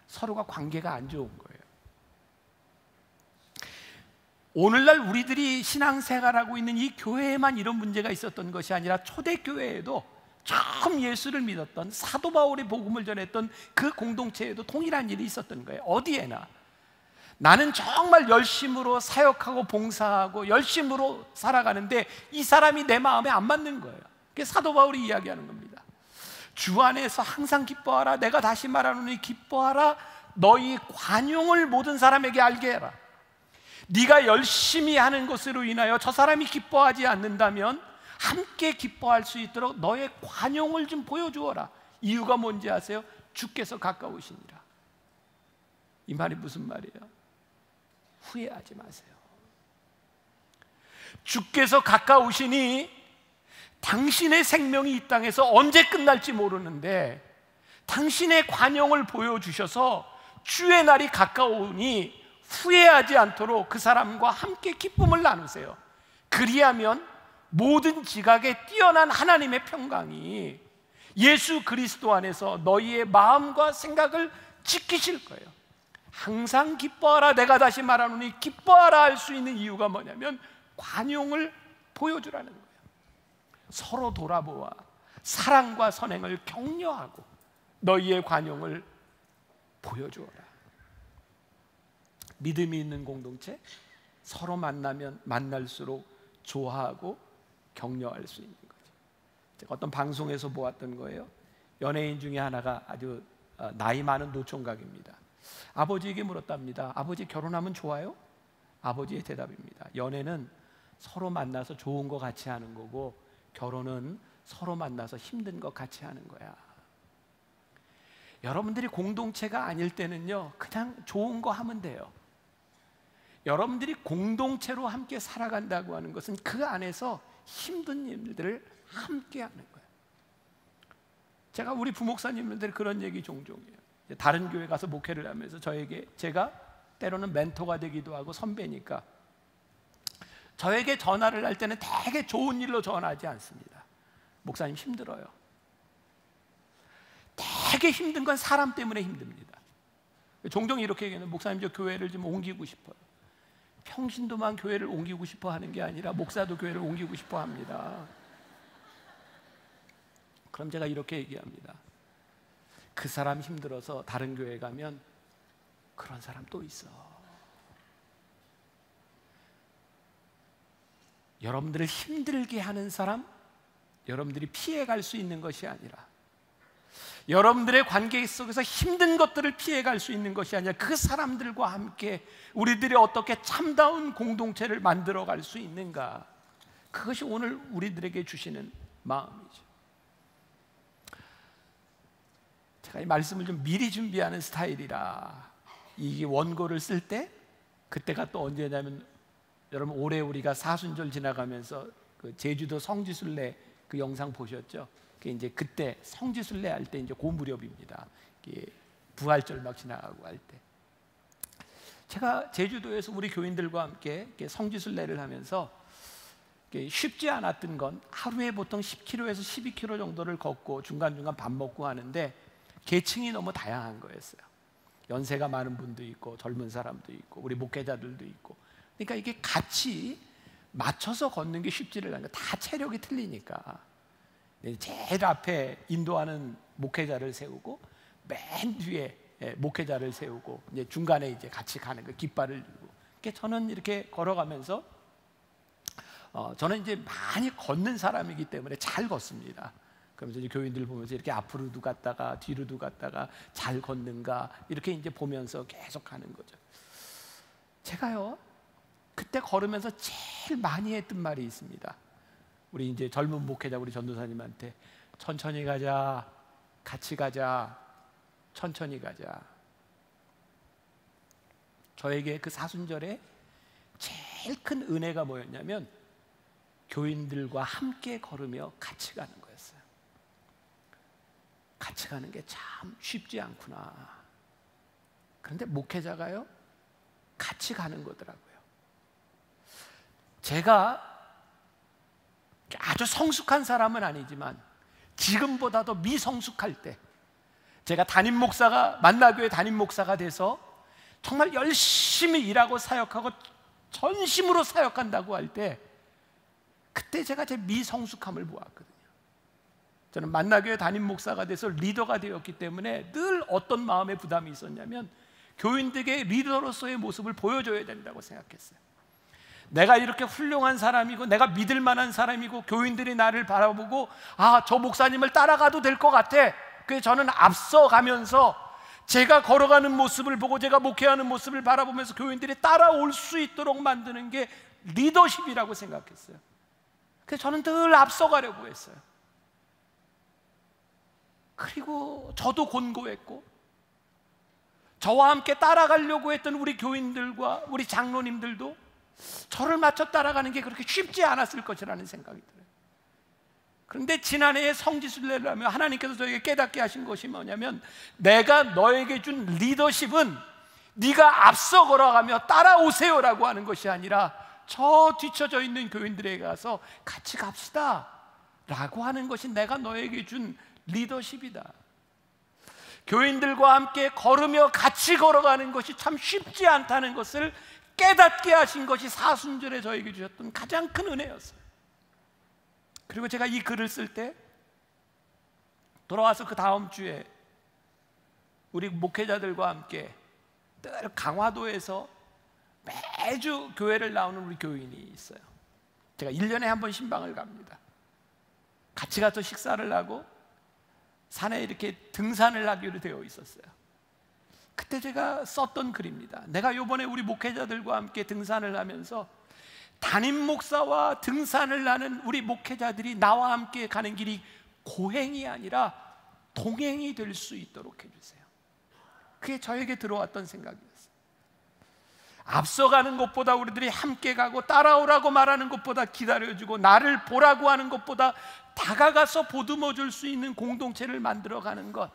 서로가 관계가 안 좋은 거예요. 오늘날 우리들이 신앙생활하고 있는 이 교회에만 이런 문제가 있었던 것이 아니라 초대교회에도 처음 예수를 믿었던 사도 바울이 복음을 전했던 그 공동체에도 동일한 일이 있었던 거예요. 어디에나 나는 정말 열심으로 사역하고 봉사하고 열심으로 살아가는데 이 사람이 내 마음에 안 맞는 거예요. 그게 사도 바울이 이야기하는 겁니다. 주 안에서 항상 기뻐하라. 내가 다시 말하노니 기뻐하라. 너희 관용을 모든 사람에게 알게 해라. 네가 열심히 하는 것으로 인하여 저 사람이 기뻐하지 않는다면 함께 기뻐할 수 있도록 너의 관용을 좀 보여주어라. 이유가 뭔지 아세요? 주께서 가까우시니라. 이 말이 무슨 말이에요? 후회하지 마세요. 주께서 가까우시니 당신의 생명이 이 땅에서 언제 끝날지 모르는데 당신의 관용을 보여주셔서 주의 날이 가까우니 후회하지 않도록 그 사람과 함께 기쁨을 나누세요. 그리하면 모든 지각에 뛰어난 하나님의 평강이 예수 그리스도 안에서 너희의 마음과 생각을 지키실 거예요. 항상 기뻐하라. 내가 다시 말하노니 기뻐하라 할 수 있는 이유가 뭐냐면 관용을 보여주라는 거예요. 서로 돌아보아 사랑과 선행을 격려하고 너희의 관용을 보여주어라. 믿음이 있는 공동체, 서로 만나면 만날수록 좋아하고 격려할 수 있는 거죠. 제가 어떤 방송에서 보았던 거예요. 연예인 중에 하나가 아주 나이 많은 노총각입니다. 아버지에게 물었답니다. 아버지, 결혼하면 좋아요? 아버지의 대답입니다. 연애는 서로 만나서 좋은 거 같이 하는 거고 결혼은 서로 만나서 힘든 거 같이 하는 거야. 여러분들이 공동체가 아닐 때는요, 그냥 좋은 거 하면 돼요. 여러분들이 공동체로 함께 살아간다고 하는 것은 그 안에서 힘든 일들을 함께 하는 거예요. 제가 우리 부목사님들 그런 얘기 종종 해요. 다른 교회 가서 목회를 하면서 제가 때로는 멘토가 되기도 하고 선배니까 저에게 전화를 할 때는 되게 좋은 일로 전화하지 않습니다. 목사님 힘들어요. 되게 힘든 건 사람 때문에 힘듭니다. 종종 이렇게 얘기하는, 목사님 저 교회를 좀 옮기고 싶어요. 평신도만 교회를 옮기고 싶어 하는 게 아니라 목사도 교회를 옮기고 싶어 합니다. 그럼 제가 이렇게 얘기합니다. 그 사람 힘들어서 다른 교회 가면 그런 사람 또 있어. 여러분들을 힘들게 하는 사람, 여러분들이 피해갈 수 있는 것이 아니라 여러분들의 관계 속에서 힘든 것들을 피해갈 수 있는 것이 아니라 그 사람들과 함께 우리들이 어떻게 참다운 공동체를 만들어갈 수 있는가, 그것이 오늘 우리들에게 주시는 마음이죠. 제가 이 말씀을 좀 미리 준비하는 스타일이라 이 원고를 쓸 때 그때가 또 언제냐면, 여러분 올해 우리가 사순절 지나가면서 그 제주도 성지순례 그 영상 보셨죠? 이제 그때 성지순례 할 때 이제 그 무렵입니다. 부활절 막 지나가고 할 때, 제가 제주도에서 우리 교인들과 함께 성지순례를 하면서 쉽지 않았던 건 하루에 보통 10km에서 12km 정도를 걷고 중간중간 밥 먹고 하는데 계층이 너무 다양한 거였어요. 연세가 많은 분도 있고 젊은 사람도 있고 우리 목회자들도 있고, 그러니까 이게 같이 맞춰서 걷는 게 쉽지를 않아요. 다 체력이 틀리니까. 제일 앞에 인도하는 목회자를 세우고 맨 뒤에 목회자를 세우고 이제 중간에 이제 같이 가는 거 깃발을 들고. 그러니까 저는 이렇게 걸어가면서 저는 이제 많이 걷는 사람이기 때문에 잘 걷습니다. 그러면서 이제 교인들 보면서 이렇게 앞으로도 갔다가 뒤로도 갔다가 잘 걷는가 이렇게 이제 보면서 계속 가는 거죠. 제가요 그때 걸으면서 제일 많이 했던 말이 있습니다. 우리 이제 젊은 목회자 우리 전도사님한테 천천히 가자, 같이 가자, 천천히 가자. 저에게 그 사순절에 제일 큰 은혜가 뭐였냐면 교인들과 함께 걸으며 같이 가는 거였어요. 같이 가는 게 참 쉽지 않구나. 그런데 목회자가요 같이 가는 거더라고요. 제가 아주 성숙한 사람은 아니지만 지금보다도 미성숙할 때, 제가 담임 목사가 만나교회 담임 목사가 돼서 정말 열심히 일하고 사역하고 전심으로 사역한다고 할 때 그때 제가 제 미성숙함을 보았거든요. 저는 만나교회 담임 목사가 돼서 리더가 되었기 때문에 늘 어떤 마음의 부담이 있었냐면 교인들에게 리더로서의 모습을 보여줘야 된다고 생각했어요. 내가 이렇게 훌륭한 사람이고 내가 믿을 만한 사람이고 교인들이 나를 바라보고 저 목사님을 따라가도 될 것 같아. 그래서 저는 앞서가면서 제가 걸어가는 모습을 보고 제가 목회하는 모습을 바라보면서 교인들이 따라올 수 있도록 만드는 게 리더십이라고 생각했어요. 그래서 저는 늘 앞서가려고 했어요. 그리고 저도 곤고했고 저와 함께 따라가려고 했던 우리 교인들과 우리 장로님들도 저를 맞춰 따라가는 게 그렇게 쉽지 않았을 것이라는 생각이 들어요. 그런데 지난해에 성지순례를 하며 하나님께서 저에게 깨닫게 하신 것이 뭐냐면 내가 너에게 준 리더십은 네가 앞서 걸어가며 따라오세요라고 하는 것이 아니라 저 뒤쳐져 있는 교인들에게 가서 같이 갑시다 라고 하는 것이 내가 너에게 준 리더십이다. 교인들과 함께 걸으며 같이 걸어가는 것이 참 쉽지 않다는 것을 깨닫게 하신 것이 사순절에 저에게 주셨던 가장 큰 은혜였어요. 그리고 제가 이 글을 쓸 때 돌아와서 그 다음 주에 우리 목회자들과 함께 늘 강화도에서 매주 교회를 나오는 우리 교인이 있어요. 제가 1년에 한 번 신방을 갑니다. 같이 가서 식사를 하고 산에 이렇게 등산을 하기로 되어 있었어요. 그때 제가 썼던 글입니다. 내가 요번에 우리 목회자들과 함께 등산을 하면서 담임 목사와 등산을 하는 우리 목회자들이 나와 함께 가는 길이 고행이 아니라 동행이 될 수 있도록 해주세요. 그게 저에게 들어왔던 생각이었어요. 앞서가는 것보다 우리들이 함께 가고 따라오라고 말하는 것보다 기다려주고 나를 보라고 하는 것보다 다가가서 보듬어 줄 수 있는 공동체를 만들어가는 것,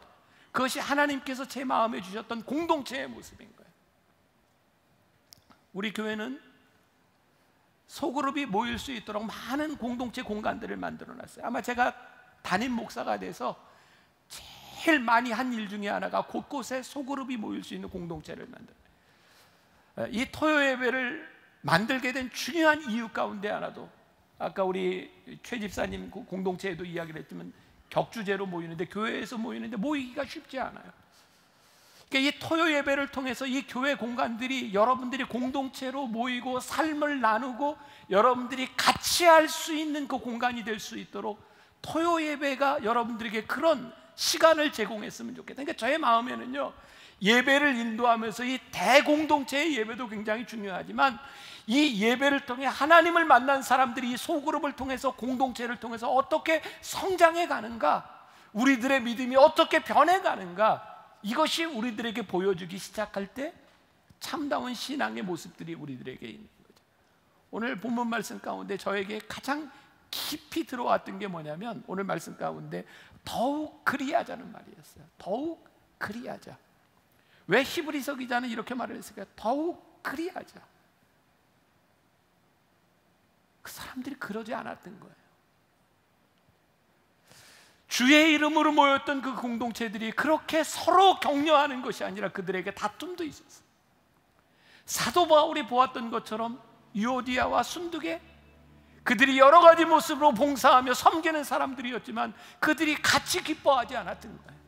그것이 하나님께서 제 마음에 주셨던 공동체의 모습인 거예요. 우리 교회는 소그룹이 모일 수 있도록 많은 공동체 공간들을 만들어놨어요. 아마 제가 담임 목사가 돼서 제일 많이 한 일 중에 하나가 곳곳에 소그룹이 모일 수 있는 공동체를 만들어요. 이 토요 예배를 만들게 된 중요한 이유 가운데 하나도 아까 우리 최 집사님 공동체에도 이야기를 했지만 격주제로 모이는데 교회에서 모이는데 모이기가 쉽지 않아요. 그러니까 이 토요 예배를 통해서 이 교회 공간들이 여러분들이 공동체로 모이고 삶을 나누고 여러분들이 같이 할 수 있는 그 공간이 될 수 있도록 토요 예배가 여러분들에게 그런 시간을 제공했으면 좋겠다. 그러니까 저의 마음에는요, 예배를 인도하면서 이 대공동체의 예배도 굉장히 중요하지만 이 예배를 통해 하나님을 만난 사람들이 이 소그룹을 통해서 공동체를 통해서 어떻게 성장해 가는가, 우리들의 믿음이 어떻게 변해 가는가, 이것이 우리들에게 보여주기 시작할 때 참다운 신앙의 모습들이 우리들에게 있는 거죠. 오늘 본문 말씀 가운데 저에게 가장 깊이 들어왔던 게 뭐냐면 오늘 말씀 가운데 더욱 그리하자는 말이었어요. 더욱 그리하자. 왜 히브리서 기자는 이렇게 말을 했을까요? 더욱 그리하자. 그 사람들이 그러지 않았던 거예요. 주의 이름으로 모였던 그 공동체들이 그렇게 서로 격려하는 것이 아니라 그들에게 다툼도 있었어요. 사도 바울이 보았던 것처럼 유오디아와 순두계, 그들이 여러 가지 모습으로 봉사하며 섬기는 사람들이었지만 그들이 같이 기뻐하지 않았던 거예요.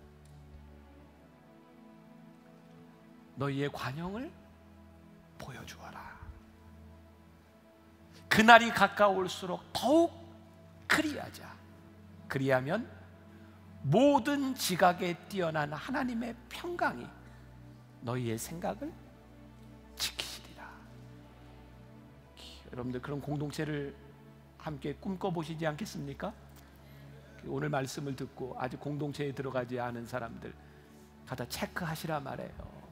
너희의 관용을 보여주어라. 그날이 가까울수록 더욱 그리하자. 그리하면 모든 지각에 뛰어난 하나님의 평강이 너희의 생각을 지키시리라. 여러분들 그런 공동체를 함께 꿈꿔보시지 않겠습니까? 오늘 말씀을 듣고 아직 공동체에 들어가지 않은 사람들 가다 체크하시라 말해요.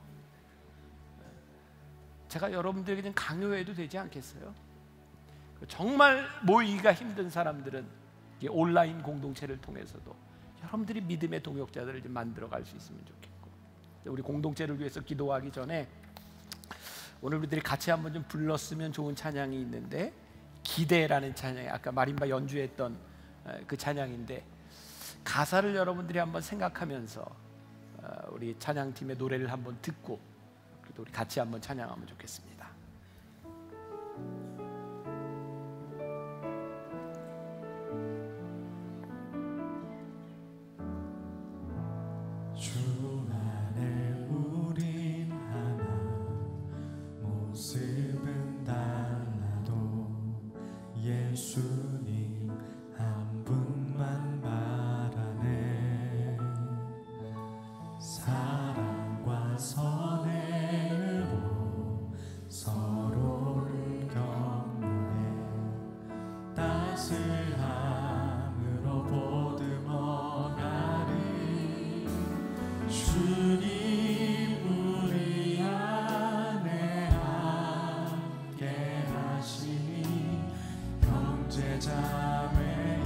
제가 여러분들에게 좀 강요해도 되지 않겠어요? 정말 모이기가 힘든 사람들은 온라인 공동체를 통해서도 여러분들이 믿음의 동역자들을 좀 만들어갈 수 있으면 좋겠고, 우리 공동체를 위해서 기도하기 전에 오늘 우리들이 같이 한번 좀 불렀으면 좋은 찬양이 있는데, 기대라는 찬양이 아까 마림바 연주했던 그 찬양인데, 가사를 여러분들이 한번 생각하면서 우리 찬양팀의 노래를 한번 듣고 우리 같이 한번 찬양하면 좋겠습니다. 주 안에 우린 하나, 모습은 달라도 예수님 한 분만 바라네. 사랑과 선행으로 서로를 격려해 따스함으로 보듬어가리. 주님 우리 안에 함께 하시니 형제자매의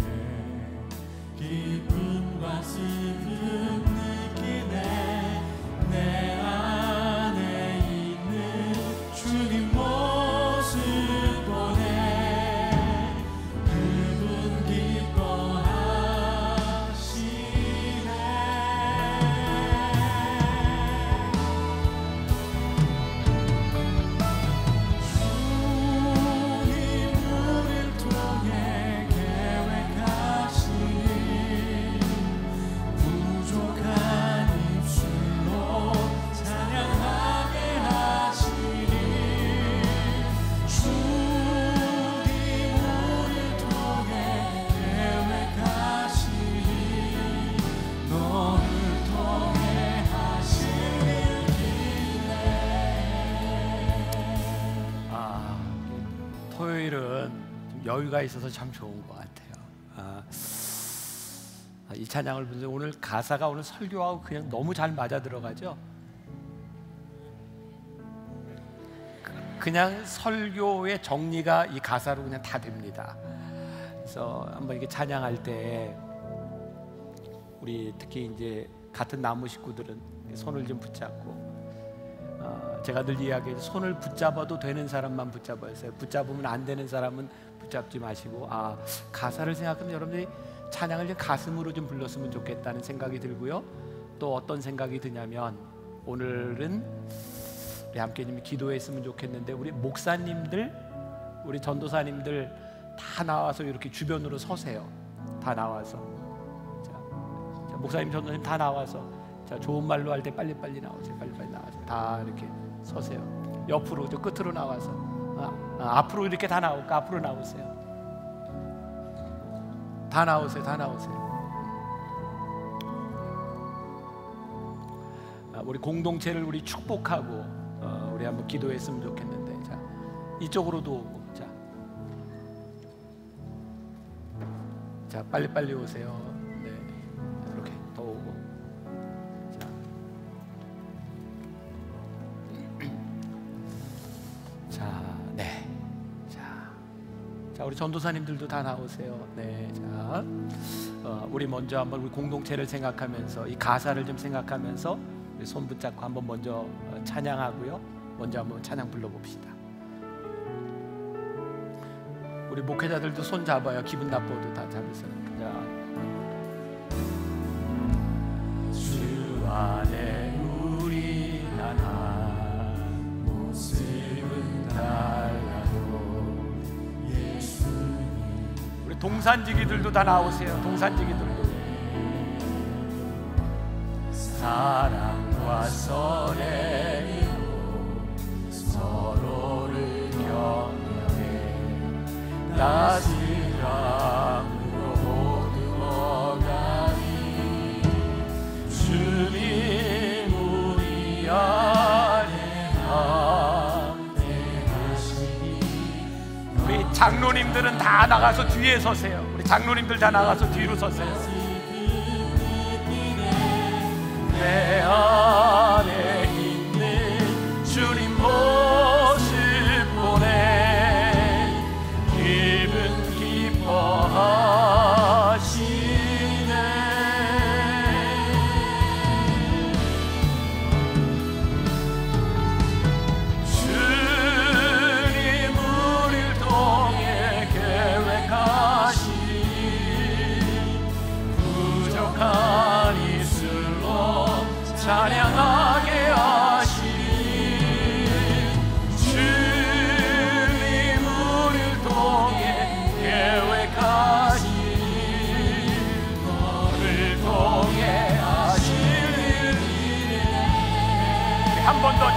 기쁨과 슬픔 느끼네. 내 안에 있는 주님 모습 보네. 그분 기뻐하시네. 주님 우릴 통해 계획하시니 부족한 입술로 찬양하게 하시니. 주님 우릴 통해 계획하시니 너를 통해 하시는 길에. 토요일은 좀 여유가 있어서 참 좋은 것 같아요. 이 찬양을 부르는데 오늘 가사가 오늘 설교하고 그냥 너무 잘 맞아 들어가죠. 그냥 설교의 정리가 이 가사로 그냥 다 됩니다. 그래서 한번 이렇게 찬양할 때 우리 특히 이제 같은 나무 식구들은 손을 좀 붙잡고, 제가 늘 이야기해요. 손을 붙잡아도 되는 사람만 붙잡아주세요. 붙잡으면 안 되는 사람은 붙잡지 마시고, 가사를 생각하면 여러분들이 찬양을 좀 가슴으로 좀 불렀으면 좋겠다는 생각이 들고요. 또 어떤 생각이 드냐면, 오늘은 우리 함께 좀 기도했으면 좋겠는데, 우리 목사님들, 우리 전도사님들 다 나와서 이렇게 주변으로 서세요. 다 나와서. 자, 목사님, 전도사님 다 나와서, 자, 좋은 말로 할 때 빨리빨리 나오세요. 빨리빨리 나와서 다 이렇게 서세요. 옆으로, 저 끝으로 나와서, 앞으로 이렇게 다 나올까? 앞으로 나오세요. 다 나오세요. 다 나오세요. 우리 공동체를 우리 축복하고 우리 한번 기도했으면 좋겠는데, 자, 이쪽으로도 오고, 자, 빨리빨리 오세요. 네, 이렇게 더 오고. 자, 네, 자, 우리 전도사님들도 다 나오세요. 네, 자, 우리 먼저 한번 우리 공동체를 생각하면서 이 가사를 좀 생각하면서 우리 손 붙잡고 한번 먼저 찬양하고요. 먼저 한번 찬양 불러봅시다. 우리 목회자들도 손 잡아요. 기분 나빠도 다 잡으세요. 자, 주 안에 우리 하나, 모습은 달라도 예수님. 우리 동산지기들도 다 나오세요. 동산지기들도. 사랑과 선행으로 서로를 격려해 따스함으로 보듬어가니. 주님 우리 안에 함께 하시니. 우리 장로님들은 다 나가서 뒤에 서세요. 우리 장로님들 다 나가서 뒤로 서세요. 내 안에 있는 주님 모습 보내 기분 기뻐하시네. 주님 우릴 통해 계획하신 부족한 찬양하게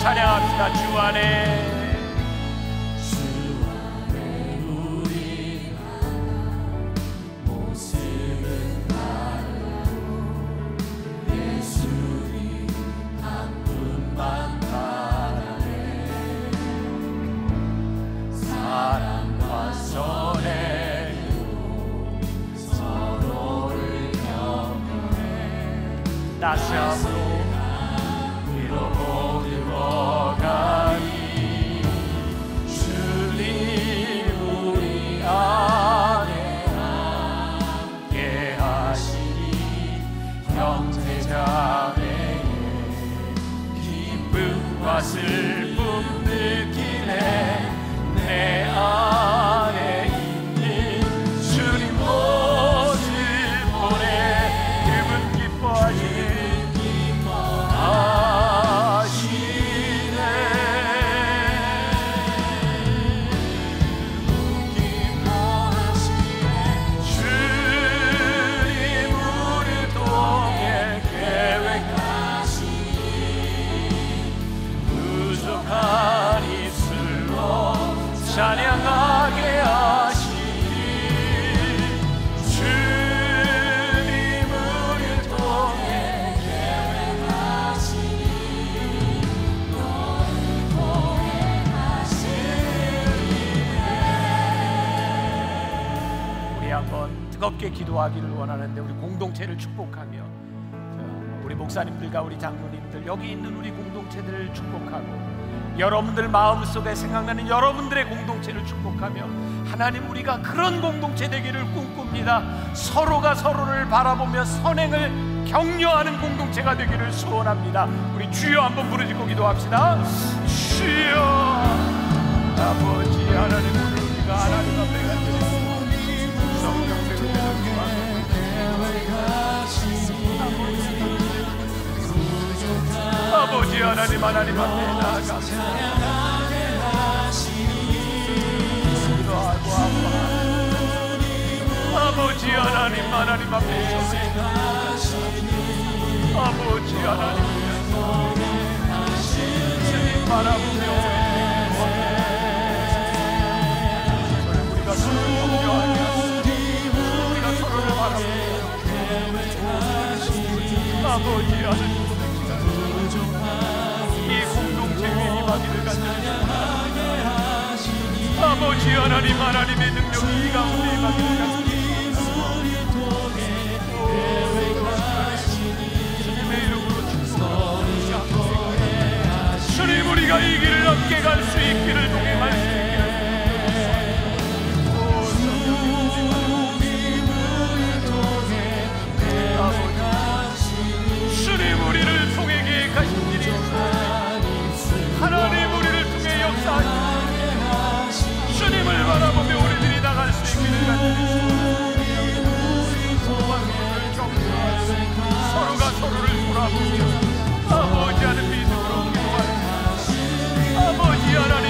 찬양합시다. 주 안에 다시 앞으로 위로 들어가니 주님 우리 안에 함께 하시니 형제자매의 기쁨과 슬픔 느끼네 내 안에 있는 주님 모습 보내 그분 기뻐하시네 찬양하게 하시니 주님 우리를 통해 계획하시니 너를 통해 하시리래. 우리 한번 뜨겁게 기도하기를 원하는데 우리 공동체를 축복하며 우리 목사님들과 우리 장로님들 여기 있는 우리 공동체들을 축복하고 여러분들 마음속에 생각나는 여러분들의 공동체를 축복하며 하나님 우리가 그런 공동체 되기를 꿈꿉니다. 서로가 서로를 바라보며 선행을 격려하는 공동체가 되기를 소원합니다. 우리 주여 한번 부르짖고 기도합시다. 주여 아버지 하나님 우리가 하나님 앞에 간절히 성령 배우는 아버지 하나님 앞에 나아가 기도하고 아버지 하나님 앞에 아버지 하나님 주님 바라보며 우리가 서로를 격려하게 하시고 우리가 서로를 바라보며 아버지 하나님 이 공동체 위에 임하기를 간절히 아버지 하나님의 능력이 이 가운데 임하기를 간절히 주님의 이름으로 축복합니다. 주님 우리가 이 길을 함께 갈 수 있기를 동행할 수 있기를 주님 우리를 통해 계획하신 일이 하나님 우리를 통해 역사하시는 주님을 바라보며 우리들이 나갈 수 있기를 간절히 서로가 서로를 돌아보며 아버지 하는 믿음으로 기도하는 아버지 하나님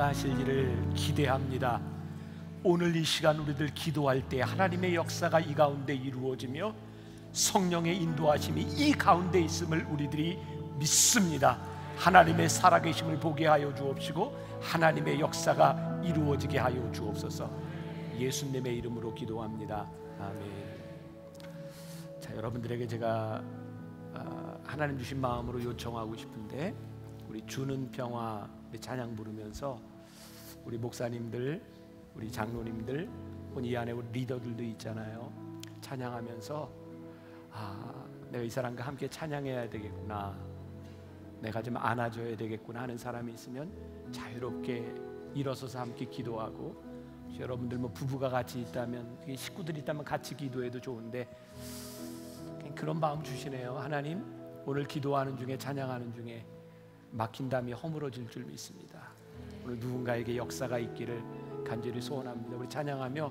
찬양하실 일을 기대합니다. 오늘 이 시간 우리들 기도할 때 하나님의 역사가 이 가운데 이루어지며 성령의 인도하심이 이 가운데 있음을 우리들이 믿습니다. 하나님의 살아계심을 보게 하여 주옵시고 하나님의 역사가 이루어지게 하여 주옵소서. 예수님의 이름으로 기도합니다. 아멘. 자, 여러분들에게 제가 하나님 주신 마음으로 요청하고 싶은데, 우리 주는 평화 찬양 부르면서 우리 목사님들, 우리 장로님들, 이 안에 우리 리더들도 있잖아요. 찬양하면서 내가 이 사람과 함께 찬양해야 되겠구나, 내가 좀 안아줘야 되겠구나 하는 사람이 있으면 자유롭게 일어서서 함께 기도하고, 여러분들 뭐 부부가 같이 있다면, 식구들이 있다면 같이 기도해도 좋은데 그런 마음 주시네요. 하나님, 오늘 기도하는 중에, 찬양하는 중에 막힌 담이 허물어질 줄 믿습니다. 오늘 누군가에게 역사가 있기를 간절히 소원합니다. 우리 찬양하며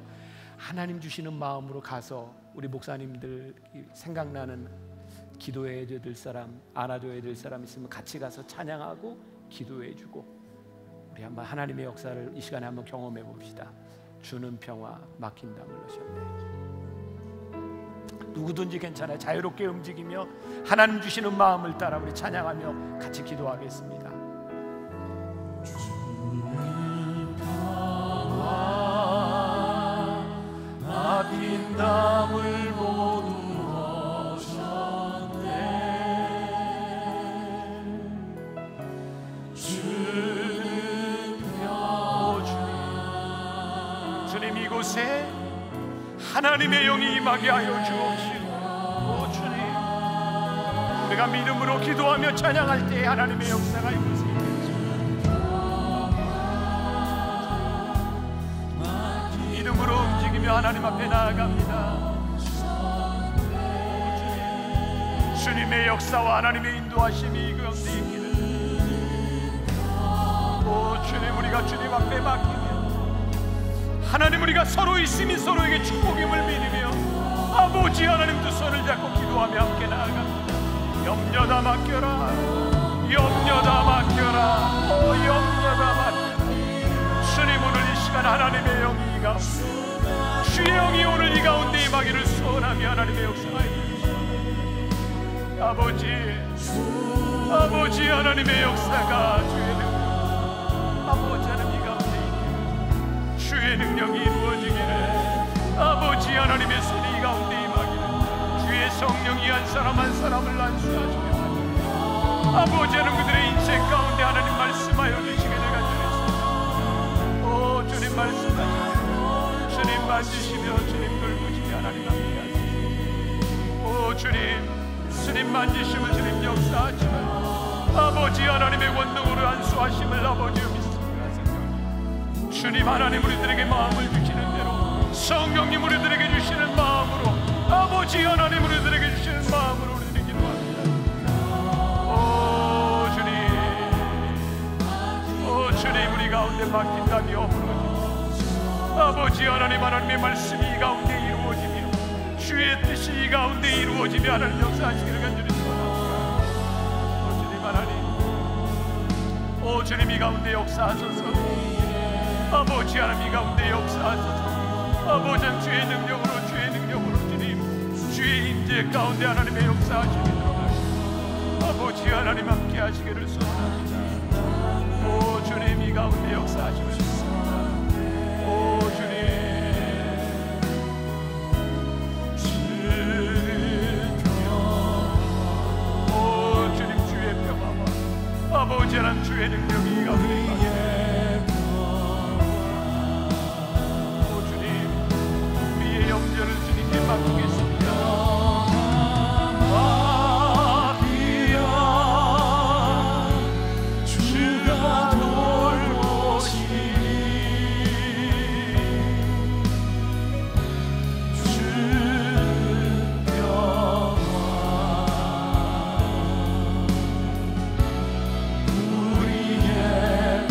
하나님 주시는 마음으로 가서 우리 목사님들 생각나는 기도해야 될 사람, 안아줘야 될 사람 있으면 같이 가서 찬양하고 기도해주고, 우리 한번 하나님의 역사를 이 시간에 한번 경험해 봅시다. 주는 평화, 막힌 담을 넣으셨네. 누구든지 괜찮아요. 자유롭게 움직이며 하나님 주시는 마음을 따라 우리 찬양하며 같이 기도하겠습니다. 주는 평화, 막힌 담을 모두 넣으셨네. 주는 평화. 주님, 이곳에 하나님의 영이 임하게 하여 주옵시고, 주님, 우리가 믿음으로 기도하며 찬양할 때 하나님의 역사가 이곳에 믿음으로 움직이며 하나님 앞에 나아갑니다. 주님의 역사와 하나님의 인도하심이 이 가운데 있기를, 주님, 우리가 주님 앞에 맡기며 하나님, 우리가 서로 있음이 서로에게 축복임을 믿으며 아버지 하나님 두 손을 잡고 기도하며 함께 나아갑니다. 염려 다 맡겨라, 염려 다 맡겨라, 염려 다 맡겨라. 주님, 오늘 이 시간 하나님의 영이 이 가운데, 주의 영이 오늘 이 가운데 임하기를 소원하며 하나님의 역사가 이루어지시옵소서. 아버지 하나님의 역사가 주의 능력, 아버지 하나님 이 가운데 주의 능력이 이루어지기를, 아버지 하나님의 손이 이 가운데 임하기를, 주의 성령이 한 사람 한 사람을 안수하시며 아버지 하나님 그들의 인생 가운데 하나님 말씀하여 주시기를 간절했습니다. 주님 말씀하시며 주님 만지시며 주님 돌보시며 하나님 함께하시고, 주님 만지시며 주님 역사하시며 아버지 하나님의 권능으로 안수하심을 아버지여 믿습니다. 주님 하나님, 우리들에게 마음을 주시는 대로, 성령님 우리들에게 주시는 마음으로, 아버지 하나님 우리들에게 주시는 마음으로 우리들이 기도합니다. 주님, 우리 가운데 막힌 담이 허물어지고 아버지 하나님의 말씀이 이 가운데 이루어지며 주의 뜻이 이 가운데 이루어지며 하나님 역사하시기를 간절히 소원합니다. 주님 하나님, 주님 이 가운데 역사하소서. 아버지 하나님 이 가운데 역사하소서. 아버지 하나님 주의 능력으로 주님, 주의 임재 가운데 하나님의 역사하시기를 아버지 하나님 함께 하시기를 소원합니다. 주님 이 가운데 역사하시고 싶습니다. 주님 주의 평화와 아버지 하나님 주의 능력이 이 가운데 임하게 영전을 주님께 맡기겠습니다. 주가 돌보시니 주는 평화, 우리의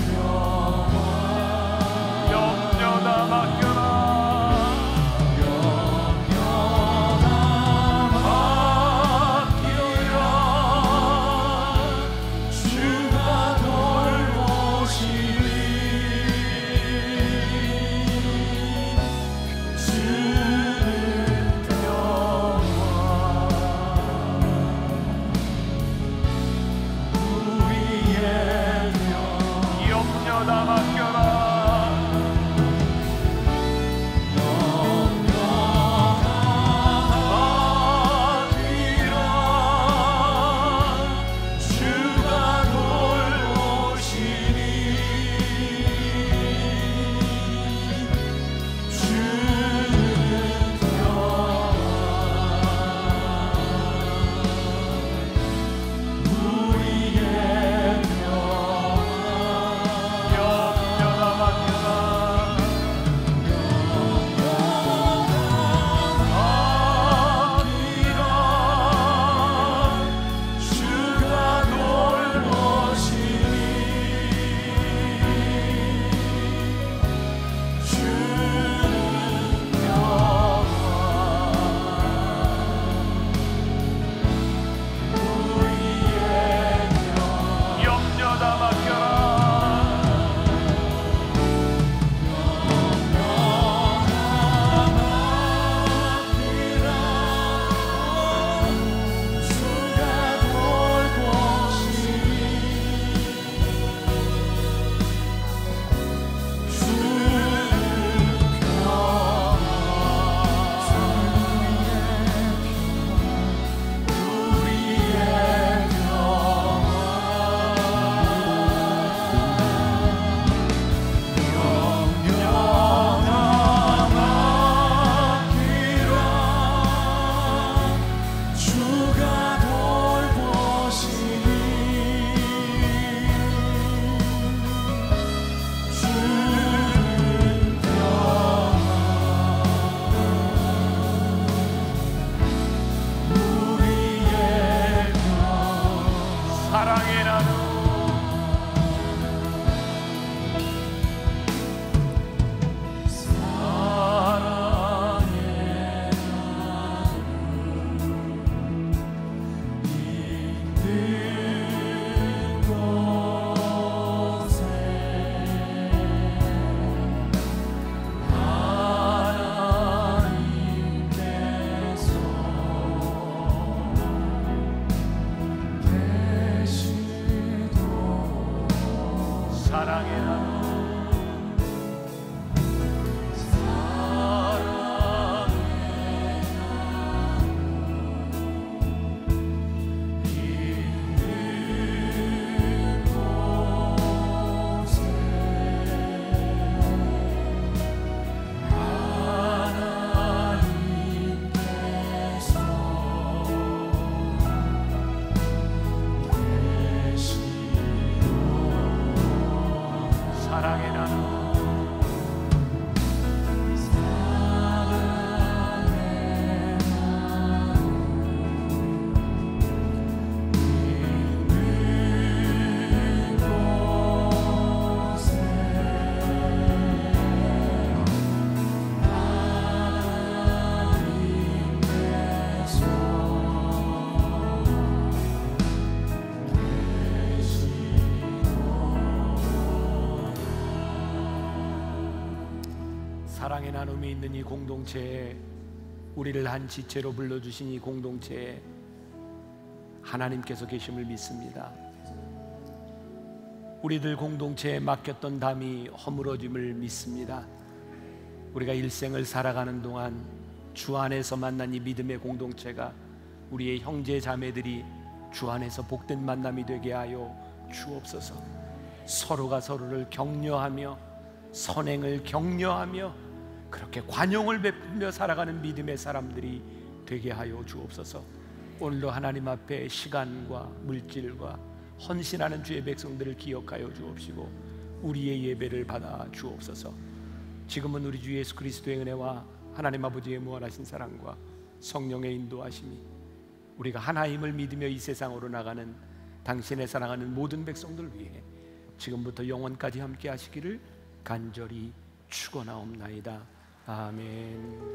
사랑의 나눔 사랑의 나눔 사랑의 나눔 사랑의 나눔이 있는 이 공동체에 우리를 한 지체로 불러주신 이 공동체에 하나님께서 계심을 믿습니다. 우리들 공동체에 맡겼던 담이 허물어짐을 믿습니다. 우리가 일생을 살아가는 동안 주 안에서 만난 이 믿음의 공동체가 우리의 형제 자매들이 주 안에서 복된 만남이 되게 하여 주옵소서. 서로가 서로를 격려하며 선행을 격려하며 그렇게 관용을 베풀며 살아가는 믿음의 사람들이 되게 하여 주옵소서. 오늘도 하나님 앞에 시간과 물질과 헌신하는 주의 백성들을 기억하여 주옵시고 우리의 예배를 받아 주옵소서. 지금은 우리 주 예수 그리스도의 은혜와 하나님 아버지의 무한하신 사랑과 성령의 인도하심이 우리가 하나님을 믿으며 이 세상으로 나가는 당신의 사랑하는 모든 백성들 위해 지금부터 영원까지 함께 하시기를 간절히 축원하옵나이다. 아멘.